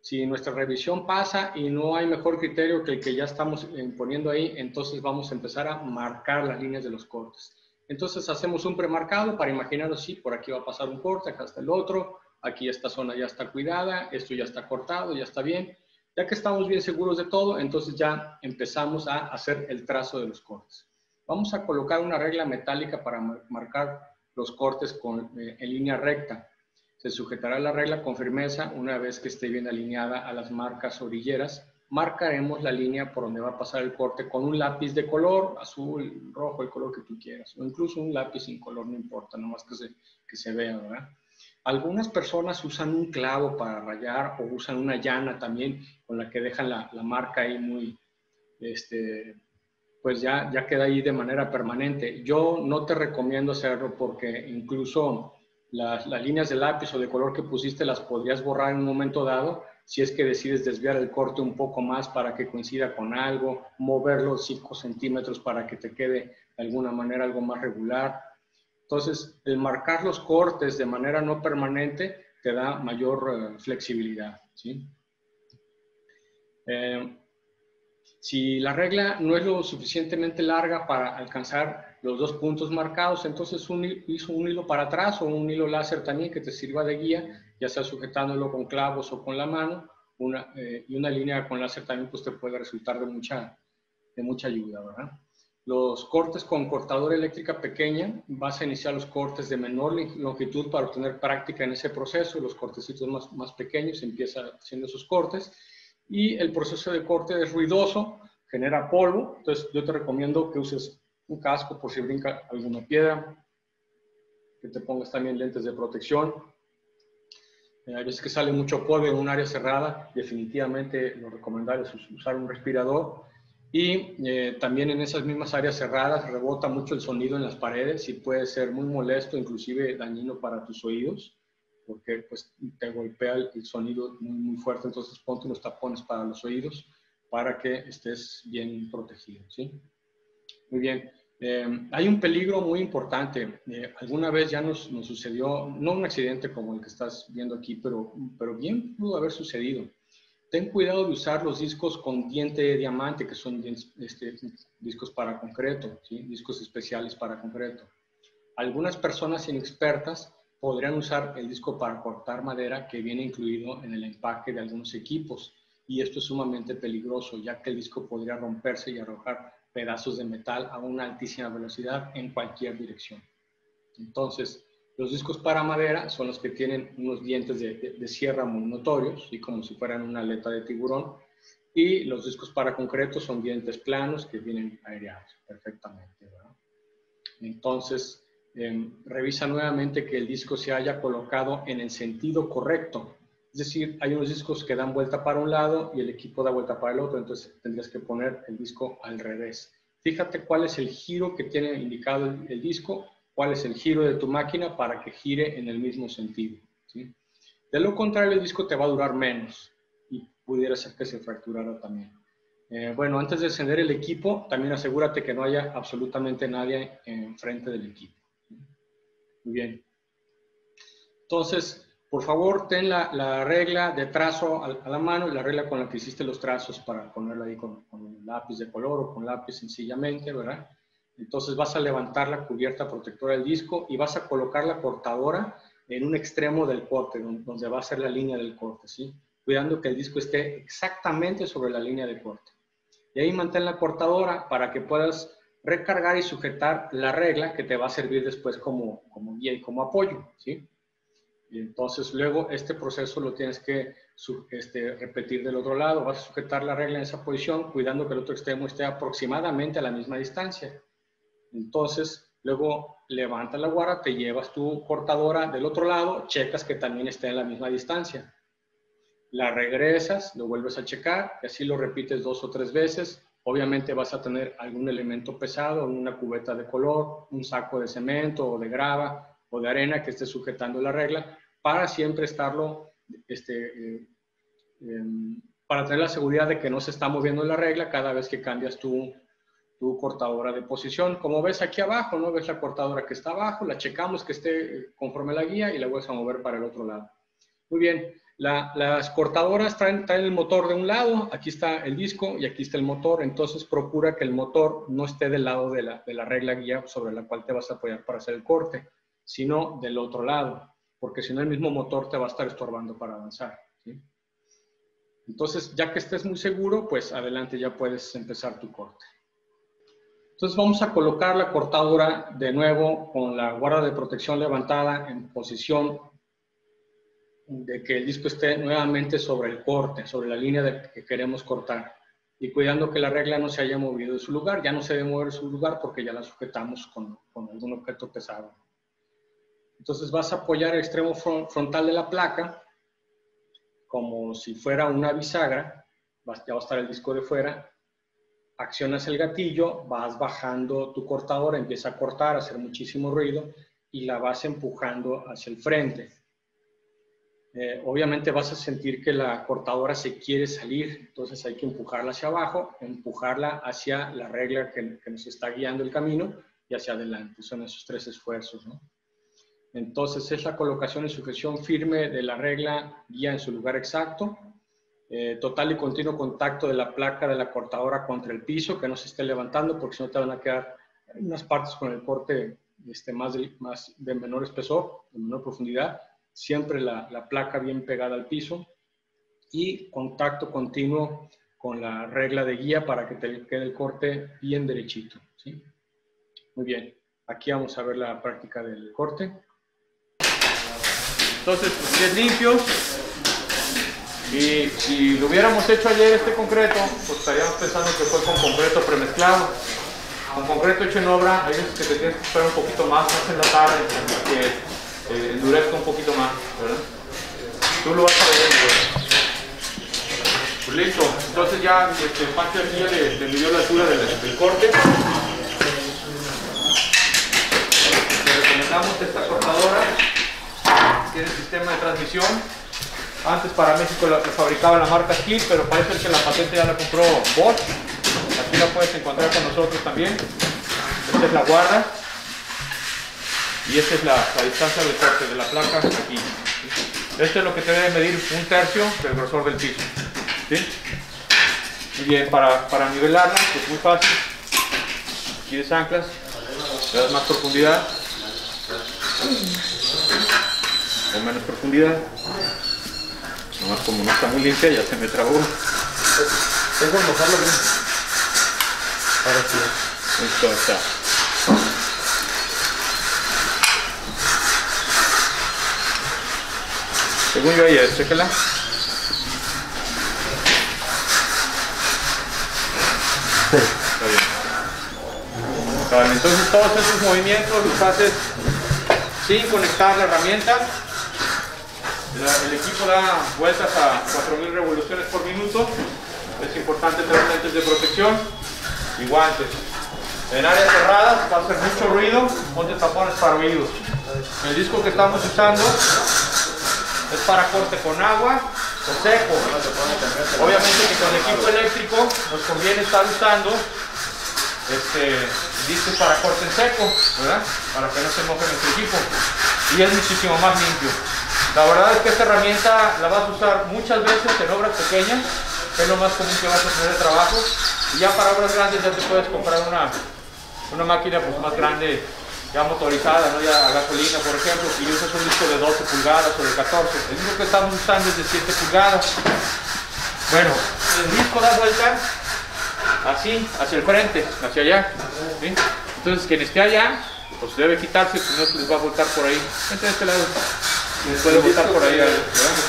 Si nuestra revisión pasa y no hay mejor criterio que el que ya estamos poniendo ahí, entonces vamos a empezar a marcar las líneas de los cortes. Entonces hacemos un premarcado para imaginarnos, sí, por aquí va a pasar un corte, acá está el otro, aquí esta zona ya está cuidada, esto ya está cortado, ya está bien. Ya que estamos bien seguros de todo, entonces ya empezamos a hacer el trazo de los cortes. Vamos a colocar una regla metálica para marcar los cortes en línea recta. Se sujetará la regla con firmeza una vez que esté bien alineada a las marcas orilleras. Marcaremos la línea por donde va a pasar el corte con un lápiz de color, azul, rojo, el color que tú quieras, o incluso un lápiz sin color, no importa, nomás que se vea, ¿verdad? Algunas personas usan un clavo para rayar o usan una llana también con la que dejan la marca ahí muy, pues ya queda ahí de manera permanente. Yo no te recomiendo hacerlo porque incluso las líneas de lápiz o de color que pusiste las podrías borrar en un momento dado si es que decides desviar el corte un poco más para que coincida con algo, moverlo 5 centímetros para que te quede de alguna manera algo más regular. Entonces, el marcar los cortes de manera no permanente te da mayor flexibilidad, ¿sí? Si la regla no es lo suficientemente larga para alcanzar los 2 puntos marcados, entonces hizo un hilo para atrás o un hilo láser también que te sirva de guía, ya sea sujetándolo con clavos o con la mano, y una línea con láser también pues te puede resultar de mucha ayuda, ¿verdad? Los cortes con cortadora eléctrica pequeña, vas a iniciar los cortes de menor longitud para obtener práctica en ese proceso. Los cortecitos más pequeños, empieza haciendo esos cortes. Y el proceso de corte es ruidoso, genera polvo. Entonces yo te recomiendo que uses un casco por si brinca alguna piedra, que te pongas también lentes de protección. Hay veces que sale mucho polvo en un área cerrada, definitivamente lo recomendable es usar un respirador. Y también en esas mismas áreas cerradas rebota mucho el sonido en las paredes y puede ser muy molesto, inclusive dañino para tus oídos, porque pues te golpea el sonido muy fuerte. Entonces ponte unos tapones para los oídos para que estés bien protegido, ¿sí? Muy bien. Hay un peligro muy importante. Alguna vez ya nos sucedió, no un accidente como el que estás viendo aquí, pero bien pudo haber sucedido. Ten cuidado de usar los discos con diente de diamante, que son discos para concreto, ¿sí? Discos especiales para concreto. Algunas personas inexpertas podrían usar el disco para cortar madera que viene incluido en el empaque de algunos equipos. Y esto es sumamente peligroso, ya que el disco podría romperse y arrojar pedazos de metal a una altísima velocidad en cualquier dirección. Entonces, los discos para madera son los que tienen unos dientes de sierra muy notorios, y como si fueran una aleta de tiburón, y los discos para concreto son dientes planos que vienen aireados perfectamente, ¿verdad? Entonces, revisa nuevamente que el disco se haya colocado en el sentido correcto. Es decir, hay unos discos que dan vuelta para un lado y el equipo da vuelta para el otro, entonces tendrías que poner el disco al revés. Fíjate cuál es el giro que tiene indicado el disco, cuál es el giro de tu máquina para que gire en el mismo sentido, ¿sí? De lo contrario, el disco te va a durar menos y pudiera ser que se fracturara también. Bueno, antes de encender el equipo, también asegúrate que no haya absolutamente nadie enfrente del equipo. Muy bien. Entonces, por favor, ten la regla de trazo a la mano y la regla con la que hiciste los trazos para ponerla ahí con lápiz de color o con lápiz sencillamente, ¿verdad? Entonces vas a levantar la cubierta protectora del disco y vas a colocar la cortadora en un extremo del corte, donde va a ser la línea del corte, ¿sí? Cuidando que el disco esté exactamente sobre la línea de corte. Y ahí mantén la cortadora para que puedas recargar y sujetar la regla que te va a servir después como guía y como apoyo, ¿sí? Y entonces luego este proceso lo tienes que repetir del otro lado. Vas a sujetar la regla en esa posición, cuidando que el otro extremo esté aproximadamente a la misma distancia. Entonces, luego levanta la guarda, te llevas tu cortadora del otro lado, checas que también esté en la misma distancia. La regresas, lo vuelves a checar y así lo repites 2 o 3 veces Obviamente vas a tener algún elemento pesado, una cubeta de color, un saco de cemento o de grava o de arena que esté sujetando la regla, para siempre estarlo, para tener la seguridad de que no se está moviendo la regla cada vez que cambias tu cortadora de posición. Como ves aquí abajo, ¿no? Ves la cortadora que está abajo, la checamos que esté conforme la guía y la vuelves a mover para el otro lado. Muy bien, las cortadoras traen el motor de un lado, aquí está el disco y aquí está el motor, entonces procura que el motor no esté del lado de la regla guía sobre la cual te vas a apoyar para hacer el corte, sino del otro lado, porque si no el mismo motor te va a estar estorbando para avanzar, ¿sí? Entonces, ya que estés muy seguro, pues adelante ya puedes empezar tu corte. Entonces vamos a colocar la cortadora de nuevo con la guarda de protección levantada en posición de que el disco esté nuevamente sobre el corte, sobre la línea que queremos cortar. Y cuidando que la regla no se haya movido de su lugar. Ya no se debe mover de su lugar porque ya la sujetamos con algún objeto pesado. Entonces vas a apoyar el extremo frontal de la placa como si fuera una bisagra. Ya va a estar el disco de fuera. Accionas el gatillo, vas bajando tu cortadora, empieza a cortar, a hacer muchísimo ruido y la vas empujando hacia el frente. Obviamente vas a sentir que la cortadora se quiere salir, entonces hay que empujarla hacia abajo, empujarla hacia la regla que nos está guiando el camino y hacia adelante. Son esos tres esfuerzos, ¿no? Entonces es la colocación y sujeción firme de la regla guía en su lugar exacto. Total y continuo contacto de la placa de la cortadora contra el piso, que no se esté levantando porque si no te van a quedar unas partes con el corte de menor espesor, de menor profundidad. Siempre la placa bien pegada al piso y contacto continuo con la regla de guía para que te quede el corte bien derechito, ¿sí? Muy bien, aquí vamos a ver la práctica del corte. Entonces, pies limpios. Y si lo hubiéramos hecho ayer este concreto, pues estaríamos pensando que fue con concreto premezclado. Con concreto hecho en obra, hay veces que te tienes que esperar un poquito más en la tarde, para que endurezca un poquito más, ¿verdad? Tú lo vas a ver. Pues listo, entonces ya Pancho aquí ya le midió la altura del corte. Le recomendamos esta cortadora. Tiene sistema de transmisión. Antes para México la fabricaba la marca Skil, pero parece que la patente ya la compró Bosch. Aquí la puedes encontrar con nosotros también. Esta es la guarda. Y esta es la distancia del corte de la placa aquí. Esto es lo que te debe medir 1/3 del grosor del piso. ¿Sí? Muy bien, para nivelarla, pues muy fácil. Aquí desanclas, le das más profundidad o menos profundidad. Nomás como no está muy limpia, ya se me trabó. Tengo que mojarlo bien. Ahora sí. Listo, está. Según yo ayer, chécala. Está bien. Vale, entonces todos estos movimientos los haces sin conectar la herramienta. El equipo da vueltas a 4000 revoluciones por minuto. Es importante tener lentes de protección y guantes. En áreas cerradas va a hacer mucho ruido, ponte tapones para oídos. El disco que estamos usando es para corte con agua o seco. Obviamente que con equipo eléctrico nos conviene estar usando discos para corte en seco, ¿verdad? Para que no se moje nuestro equipo. Y es muchísimo más limpio. La verdad es que esta herramienta la vas a usar muchas veces en obras pequeñas, que es lo más común que vas a tener de trabajo. Y ya para obras grandes ya te puedes comprar una máquina pues, más grande, ya motorizada, ¿no? Ya a gasolina, por ejemplo, y usas un disco de 12 pulgadas o de 14. El disco que estamos usando es de 7 pulgadas. Bueno, el disco da vuelta así, hacia el frente, hacia allá, ¿sí? Entonces quien esté allá, pues debe quitarse, si no se les va a voltar por ahí. Vente de este lado. Les puede voltar por ahí.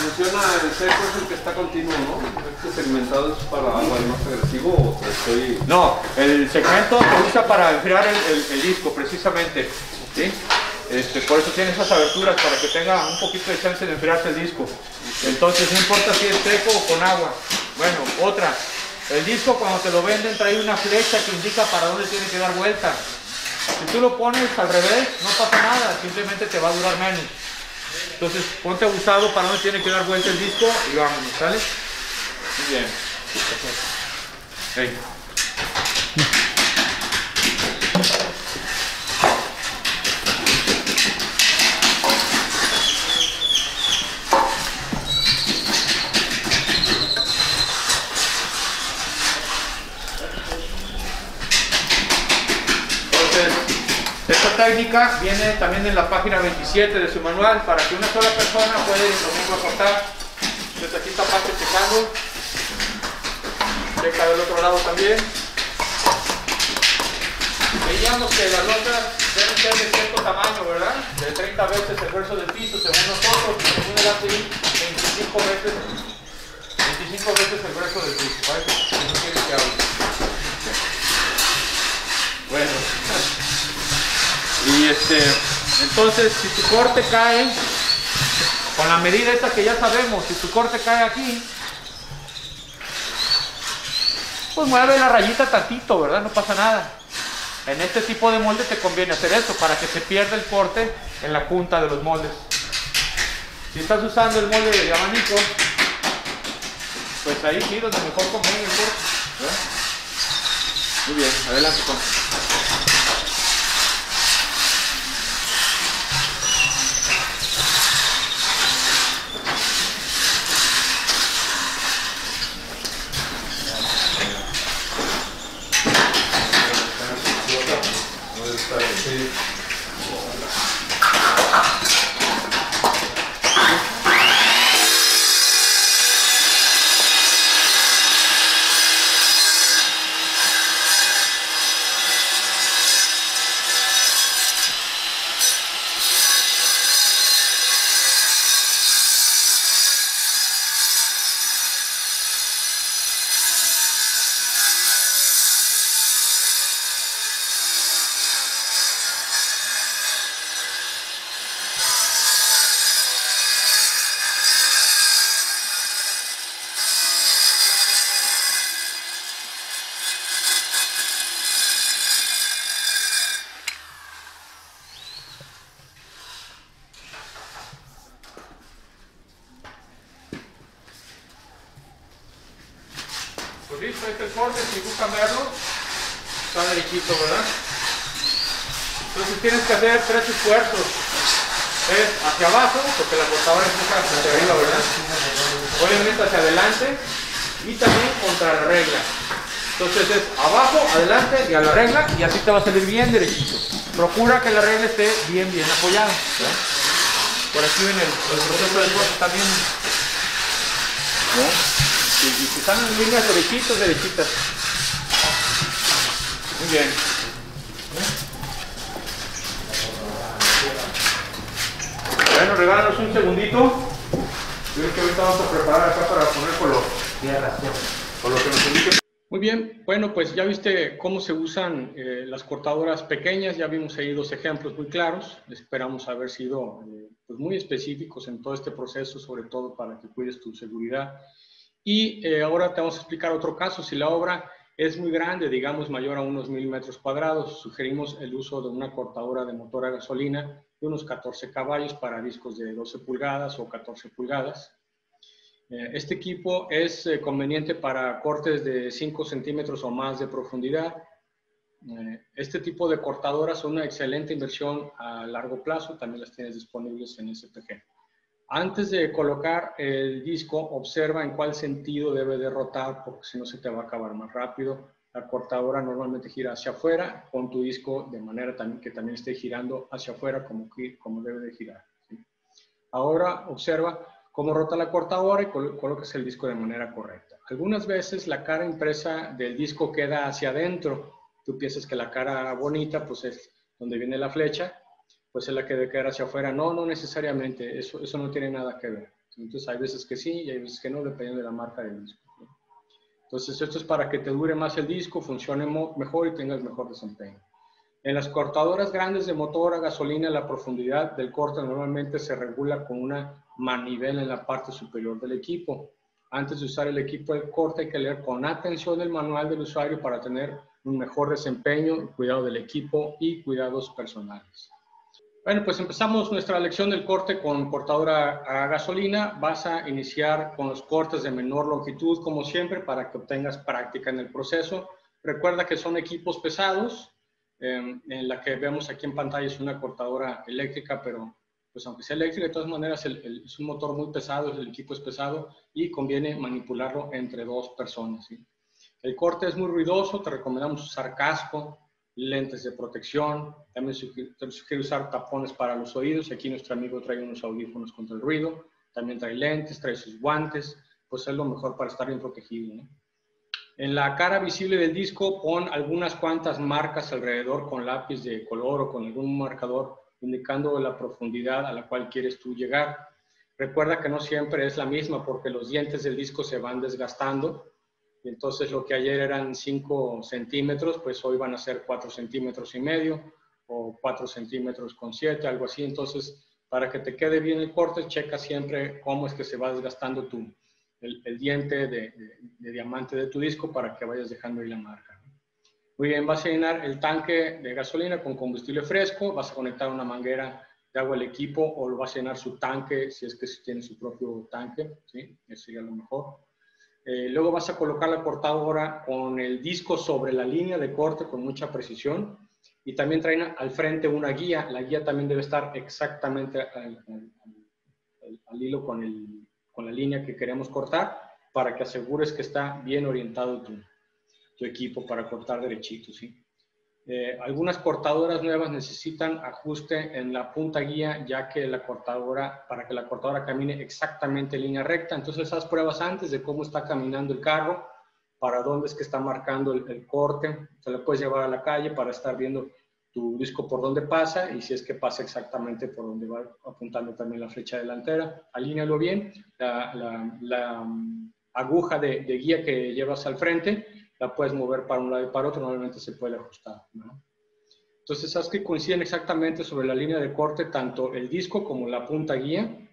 Funciona el seco, es el que está continuo, ¿no? ¿Este segmentado es para algo más agresivo o estoy...? No, el segmento se usa para enfriar el disco, precisamente, ¿sí? Por eso tiene esas aberturas, para que tenga un poquito de chance de enfriarse el disco. Entonces no importa si es seco o con agua. Bueno, otra. El disco cuando te lo venden trae una flecha que indica para dónde tiene que dar vuelta. Si tú lo pones al revés, no pasa nada, simplemente te va a durar menos. Entonces ponte abusado para dónde tiene que dar vuelta el disco y vámonos, ¿sale? Muy bien. Hey. Esta técnica viene también en la página 27 de su manual para que una sola persona pueda ir lo mismo a cortar. Entonces aquí está Paco checando. Checa del otro lado también. Veíamos que las losas deben ser de cierto tamaño, ¿verdad? De 30 veces el grueso del piso, según nosotros, según el ATI, 25 veces el grueso del piso. ¿Para eso quiere que hable? Bueno. Y entonces, si tu corte cae, con la medida esta que ya sabemos, si tu corte cae aquí, pues mueve la rayita tantito, ¿verdad? No pasa nada. En este tipo de molde te conviene hacer eso, para que se pierda el corte en la punta de los moldes. Si estás usando el molde de abanico, pues ahí sí, donde mejor conviene el corte, ¿verdad? Muy bien, adelante con. Pues listo, este es el corte, si gustan verlo, está derechito, ¿verdad? Entonces tienes que hacer 3 esfuerzos. Es hacia abajo, porque la cortadora empieza hacia arriba, ¿verdad? Obviamente hacia adelante y también contra la regla. Entonces es abajo, adelante y a la regla, y así te va a salir bien derechito. Procura que la regla esté bien apoyada, ¿verdad? Por aquí viene el proceso del corte también, ¿no? Y si están en líneas derechitas. Muy bien. Bueno, regálanos un segundito. Yo creo que ahorita vamos a preparar acá para poner color. Por lo que nos indique. Muy bien, bueno, pues ya viste cómo se usan las cortadoras pequeñas, ya vimos ahí 2 ejemplos muy claros. Esperamos haber sido pues muy específicos en todo este proceso, sobre todo para que cuides tu seguridad. Y ahora te vamos a explicar otro caso. Si la obra es muy grande, digamos mayor a unos 1000 metros cuadrados, sugerimos el uso de una cortadora de motor a gasolina de unos 14 caballos para discos de 12 pulgadas o 14 pulgadas. Este equipo es conveniente para cortes de 5 centímetros o más de profundidad. Este tipo de cortadoras son una excelente inversión a largo plazo, también las tienes disponibles en SPG. Antes de colocar el disco, observa en cuál sentido debe de rotar, porque si no se te va a acabar más rápido. La cortadora normalmente gira hacia afuera, pon tu disco de manera que también esté girando hacia afuera como debe de girar, ¿sí? Ahora observa cómo rota la cortadora y colocas el disco de manera correcta. Algunas veces la cara impresa del disco queda hacia adentro. Tú piensas que la cara bonita pues es donde viene la flecha, pues es la que debe quedar hacia afuera. No, no necesariamente, eso no tiene nada que ver. Entonces hay veces que sí y hay veces que no, dependiendo de la marca del disco, ¿no? Entonces esto es para que te dure más el disco, funcione mejor y tengas mejor desempeño. En las cortadoras grandes de motor a gasolina, la profundidad del corte normalmente se regula con una manivela en la parte superior del equipo. Antes de usar el equipo de corte hay que leer con atención el manual del usuario para tener un mejor desempeño, cuidado del equipo y cuidados personales. Bueno, pues empezamos nuestra lección del corte con cortadora a gasolina. Vas a iniciar con los cortes de menor longitud, como siempre, para que obtengas práctica en el proceso. Recuerda que son equipos pesados. En la que vemos aquí en pantalla es una cortadora eléctrica, pero pues aunque sea eléctrica, de todas maneras es un motor muy pesado, el equipo es pesado y conviene manipularlo entre dos personas, ¿sí? El corte es muy ruidoso, te recomendamos usar casco, lentes de protección, también te sugiero usar tapones para los oídos. Aquí nuestro amigo trae unos audífonos contra el ruido, también trae lentes, trae sus guantes, pues es lo mejor para estar bien protegido, ¿no? En la cara visible del disco pon algunas cuantas marcas alrededor con lápiz de color o con algún marcador indicando la profundidad a la cual quieres tú llegar. Recuerda que no siempre es la misma porque los dientes del disco se van desgastando y entonces lo que ayer eran 5 centímetros, pues hoy van a ser 4 centímetros y medio o 4 centímetros con 7, algo así. Entonces, para que te quede bien el corte, checa siempre cómo es que se va desgastando el diente de diamante de tu disco para que vayas dejando ahí la marca. Muy bien, vas a llenar el tanque de gasolina con combustible fresco, vas a conectar una manguera de agua al equipo o lo vas a llenar su tanque si es que tiene su propio tanque, ¿sí? Eso sería lo mejor. Luego vas a colocar la cortadora con el disco sobre la línea de corte con mucha precisión y también traen al frente una guía. La guía también debe estar exactamente al hilo con la línea que queremos cortar para que asegures que está bien orientado tu equipo para cortar derechito, ¿sí? Algunas cortadoras nuevas necesitan ajuste en la punta guía, ya que para que la cortadora camine exactamente en línea recta. Entonces haz pruebas antes de cómo está caminando el carro, para dónde es que está marcando el corte. Se lo puedes llevar a la calle para estar viendo tu disco por dónde pasa y si es que pasa exactamente por donde va apuntando también la flecha delantera. Alínealo bien. La aguja de guía que llevas al frente la puedes mover para un lado y para otro, normalmente se puede ajustar, ¿no? Entonces, haz que coinciden exactamente sobre la línea de corte tanto el disco como la punta guía.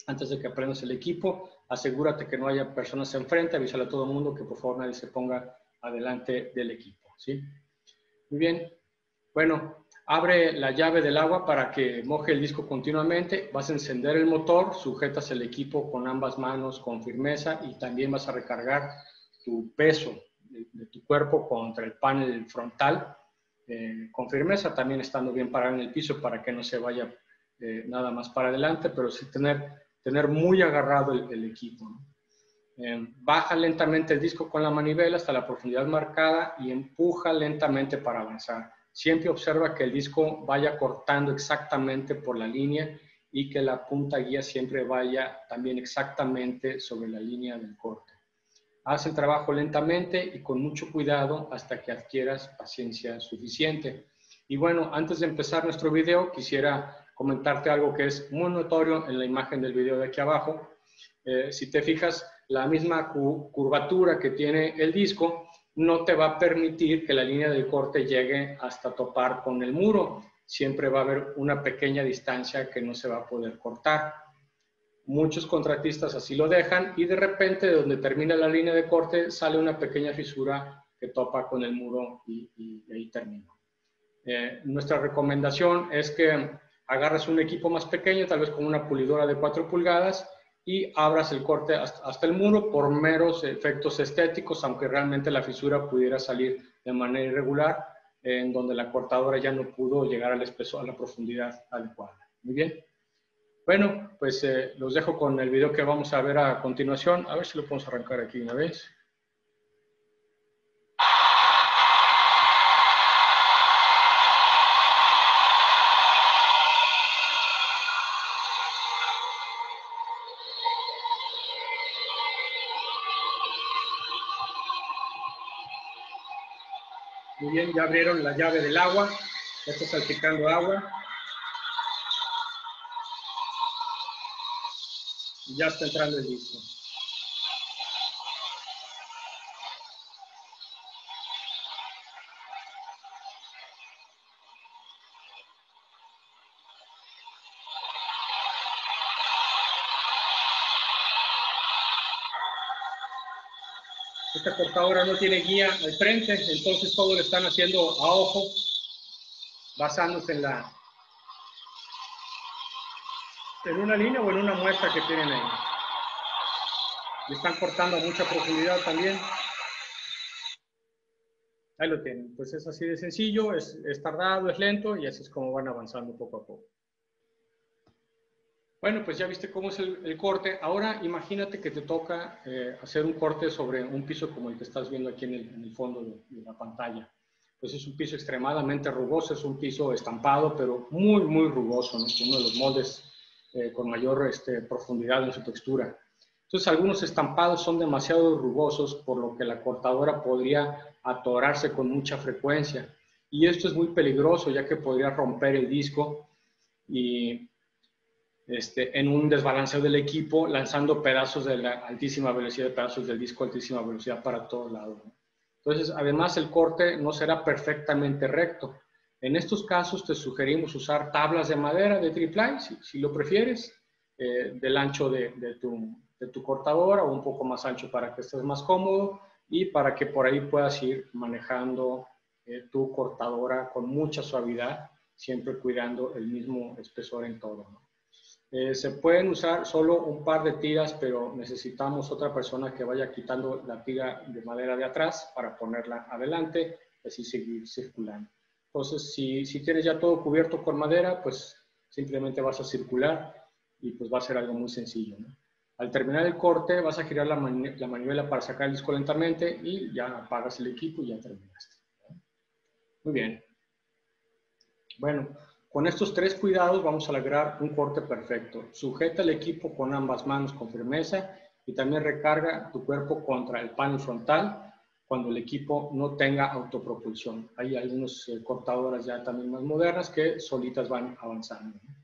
Antes de que prendas el equipo, asegúrate que no haya personas enfrente, avísale a todo el mundo que por favor nadie se ponga adelante del equipo, ¿sí? Muy bien. Bueno, abre la llave del agua para que moje el disco continuamente. Vas a encender el motor, sujetas el equipo con ambas manos con firmeza y también vas a recargar tu peso de tu cuerpo contra el panel frontal con firmeza, también estando bien parado en el piso para que no se vaya nada más para adelante, pero sí tener muy agarrado el equipo, ¿no? Baja lentamente el disco con la manivela hasta la profundidad marcada y empuja lentamente para avanzar. Siempre observa que el disco vaya cortando exactamente por la línea y que la punta guía siempre vaya también exactamente sobre la línea del corte. Haz el trabajo lentamente y con mucho cuidado hasta que adquieras paciencia suficiente. Y bueno, antes de empezar nuestro video, quisiera comentarte algo que es muy notorio en la imagen del video de aquí abajo. Si te fijas, la misma curvatura que tiene el disco no te va a permitir que la línea del corte llegue hasta topar con el muro. Siempre va a haber una pequeña distancia que no se va a poder cortar. Muchos contratistas así lo dejan y de repente de donde termina la línea de corte sale una pequeña fisura que topa con el muro y ahí termina. Nuestra recomendación es que agarres un equipo más pequeño, tal vez con una pulidora de 4 pulgadas y abras el corte hasta el muro por meros efectos estéticos, aunque realmente la fisura pudiera salir de manera irregular, en donde la cortadora ya no pudo llegar al espesor, a la profundidad adecuada. Muy bien. Bueno, pues los dejo con el video que vamos a ver a continuación. A ver si lo podemos arrancar aquí una vez. Muy bien, ya abrieron la llave del agua. Ya está salpicando agua. Y ya está entrando el disco. esta cortadora no tiene guía al frente, entonces todo lo están haciendo a ojo, basándose en una línea o en una muestra que tienen ahí. Y están cortando a mucha profundidad también. Ahí lo tienen. Pues es así de sencillo, es tardado, es lento y así es como van avanzando poco a poco. Bueno, pues ya viste cómo es el corte. Ahora imagínate que te toca hacer un corte sobre un piso como el que estás viendo aquí en el fondo de la pantalla. Pues es un piso extremadamente rugoso, es un piso estampado, pero muy, muy rugoso, ¿no? Uno de los moldes con mayor profundidad en su textura. Entonces, algunos estampados son demasiado rugosos, por lo que la cortadora podría atorarse con mucha frecuencia. Y esto es muy peligroso, ya que podría romper el disco y en un desbalanceo del equipo, lanzando pedazos de la altísima velocidad, pedazos del disco a altísima velocidad para todos lados, ¿no? Entonces, además, el corte no será perfectamente recto. En estos casos, te sugerimos usar tablas de madera de triple-ply, si lo prefieres, del ancho de tu cortadora o un poco más ancho para que estés más cómodo y para que por ahí puedas ir manejando tu cortadora con mucha suavidad, siempre cuidando el mismo espesor en todo, ¿no? Se pueden usar solo un par de tiras, pero necesitamos otra persona que vaya quitando la tira de madera de atrás para ponerla adelante y así seguir circulando. Entonces, si tienes ya todo cubierto con madera, pues simplemente vas a circular y pues va a ser algo muy sencillo, ¿no? Al terminar el corte, vas a girar la manivela para sacar el disco lentamente y ya apagas el equipo y ya terminaste, ¿no? Muy bien. Bueno, con estos tres cuidados vamos a lograr un corte perfecto. Sujeta el equipo con ambas manos con firmeza y también recarga tu cuerpo contra el panel frontal cuando el equipo no tenga autopropulsión. Hay algunas cortadoras ya también más modernas que solitas van avanzando, ¿no?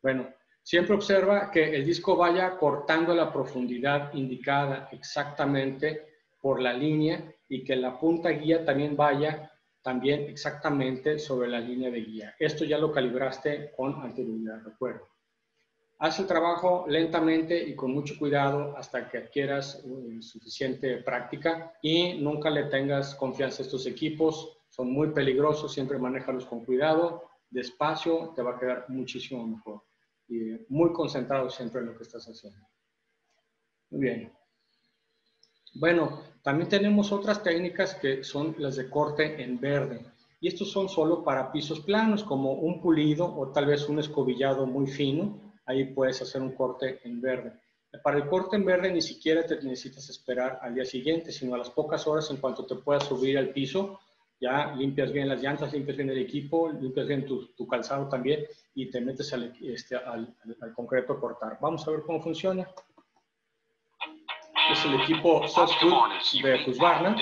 Bueno, siempre observa que el disco vaya cortando la profundidad indicada exactamente por la línea y que la punta guía también vaya exactamente sobre la línea de guía. Esto ya lo calibraste con anterioridad, recuerda. Haz el trabajo lentamente y con mucho cuidado hasta que adquieras suficiente práctica y nunca le tengas confianza a estos equipos. Son muy peligrosos, siempre manéjalos con cuidado, despacio, te va a quedar muchísimo mejor. Y muy concentrado siempre en lo que estás haciendo. Muy bien. Bueno, también tenemos otras técnicas que son las de corte en verde. Y estos son solo para pisos planos, como un pulido o tal vez un escobillado muy fino. Ahí puedes hacer un corte en verde. Para el corte en verde ni siquiera te necesitas esperar al día siguiente, sino a las pocas horas en cuanto te puedas subir al piso, ya limpias bien las llantas, limpias bien el equipo, limpias bien tu calzado también y te metes al concreto a cortar. Vamos a ver cómo funciona. Es el equipo Softcut de Husqvarna.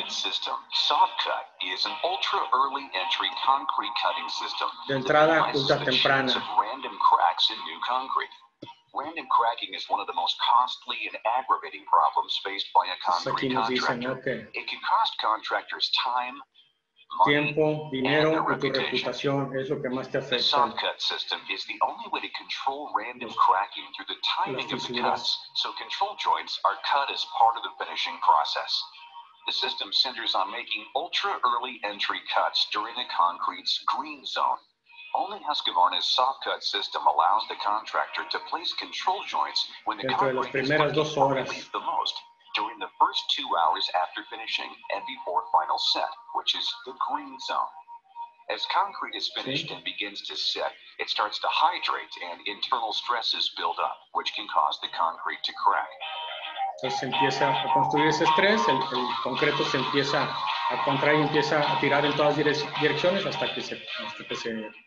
De entrada ultra temprana. Random cracking is one of the most costly and aggravating problems faced by a concrete contractor. It can cost contractors time, tiempo, dinero y tu reputación es lo que más te afecta. The soft-cut system is the only way to control random cracking through the timing of the cuts, so control joints are cut as part of the finishing process. The system centers on making ultra-early entry cuts during the concrete's green zone. Only Husqvarna's soft-cut system allows the contractor to place control joints when the concrete is working the most, during the first 2 hours after finishing and before final set, which is the green zone. As concrete is finished and begins to set, it starts to hydrate and internal stresses build up, which can cause the concrete to crack. Entonces se empieza a construir ese estrés, el concreto se empieza a contraer y empieza a tirar en todas direcciones hasta que se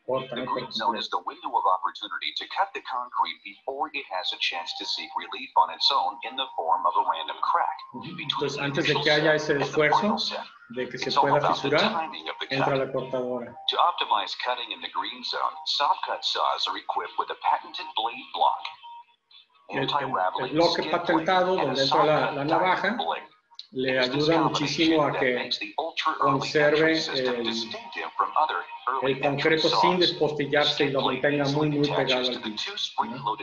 corta. The green zone is the window of opportunity to cut the concrete before it has a chance to seek relief on its own in the form of a random crack. Entonces antes de que haya ese esfuerzo de que se pueda fisurar, entra la cortadora. To optimize cutting in the green zone, soft cut saws are equipped with a patented blade block. El bloque patentado donde entra la navaja le ayuda muchísimo a que conserve el concreto sin despostillarse y lo mantenga muy pegado al piso, ¿no?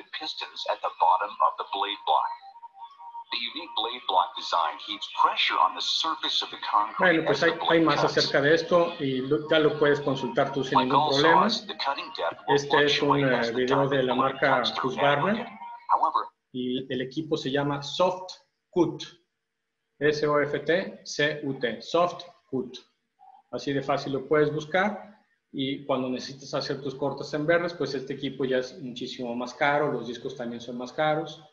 The unique blade block design keeps pressure on the surface of the concrete. Bueno, pues hay más acerca de esto y ya lo puedes consultar tú sin ningún problema. Este es un video de la marca Husqvarna y el equipo se llama Soft Cut. S-O-F-T-C-U-T. Soft Cut. Así de fácil lo puedes buscar y cuando necesites hacer tus cortes en verdes, pues este equipo ya es muchísimo más caro, los discos también son más caros.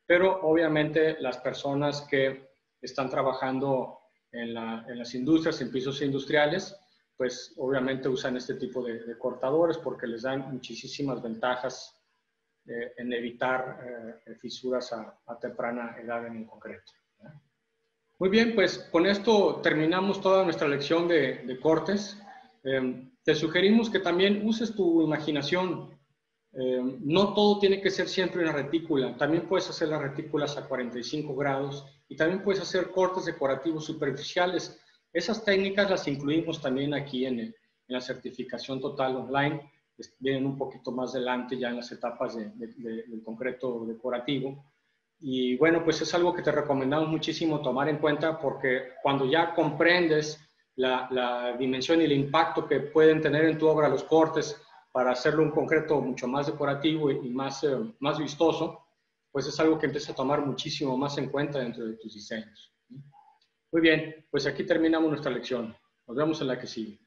Pero obviamente las personas que están trabajando en las industrias, en pisos industriales, pues obviamente usan este tipo de cortadores porque les dan muchísimas ventajas en evitar fisuras a temprana edad en concreto. Muy bien, pues con esto terminamos toda nuestra lección de cortes. Te sugerimos que también uses tu imaginación. No todo tiene que ser siempre una retícula, también puedes hacer las retículas a 45 grados y también puedes hacer cortes decorativos superficiales. Esas técnicas las incluimos también aquí en la certificación total online, vienen un poquito más adelante ya en las etapas del concreto decorativo. Y bueno, pues es algo que te recomendamos muchísimo tomar en cuenta porque cuando ya comprendes la dimensión y el impacto que pueden tener en tu obra los cortes, para hacerlo un concreto mucho más decorativo y más vistoso, pues es algo que empieza a tomar muchísimo más en cuenta dentro de tus diseños. Muy bien, pues aquí terminamos nuestra lección. Nos vemos en la que sigue.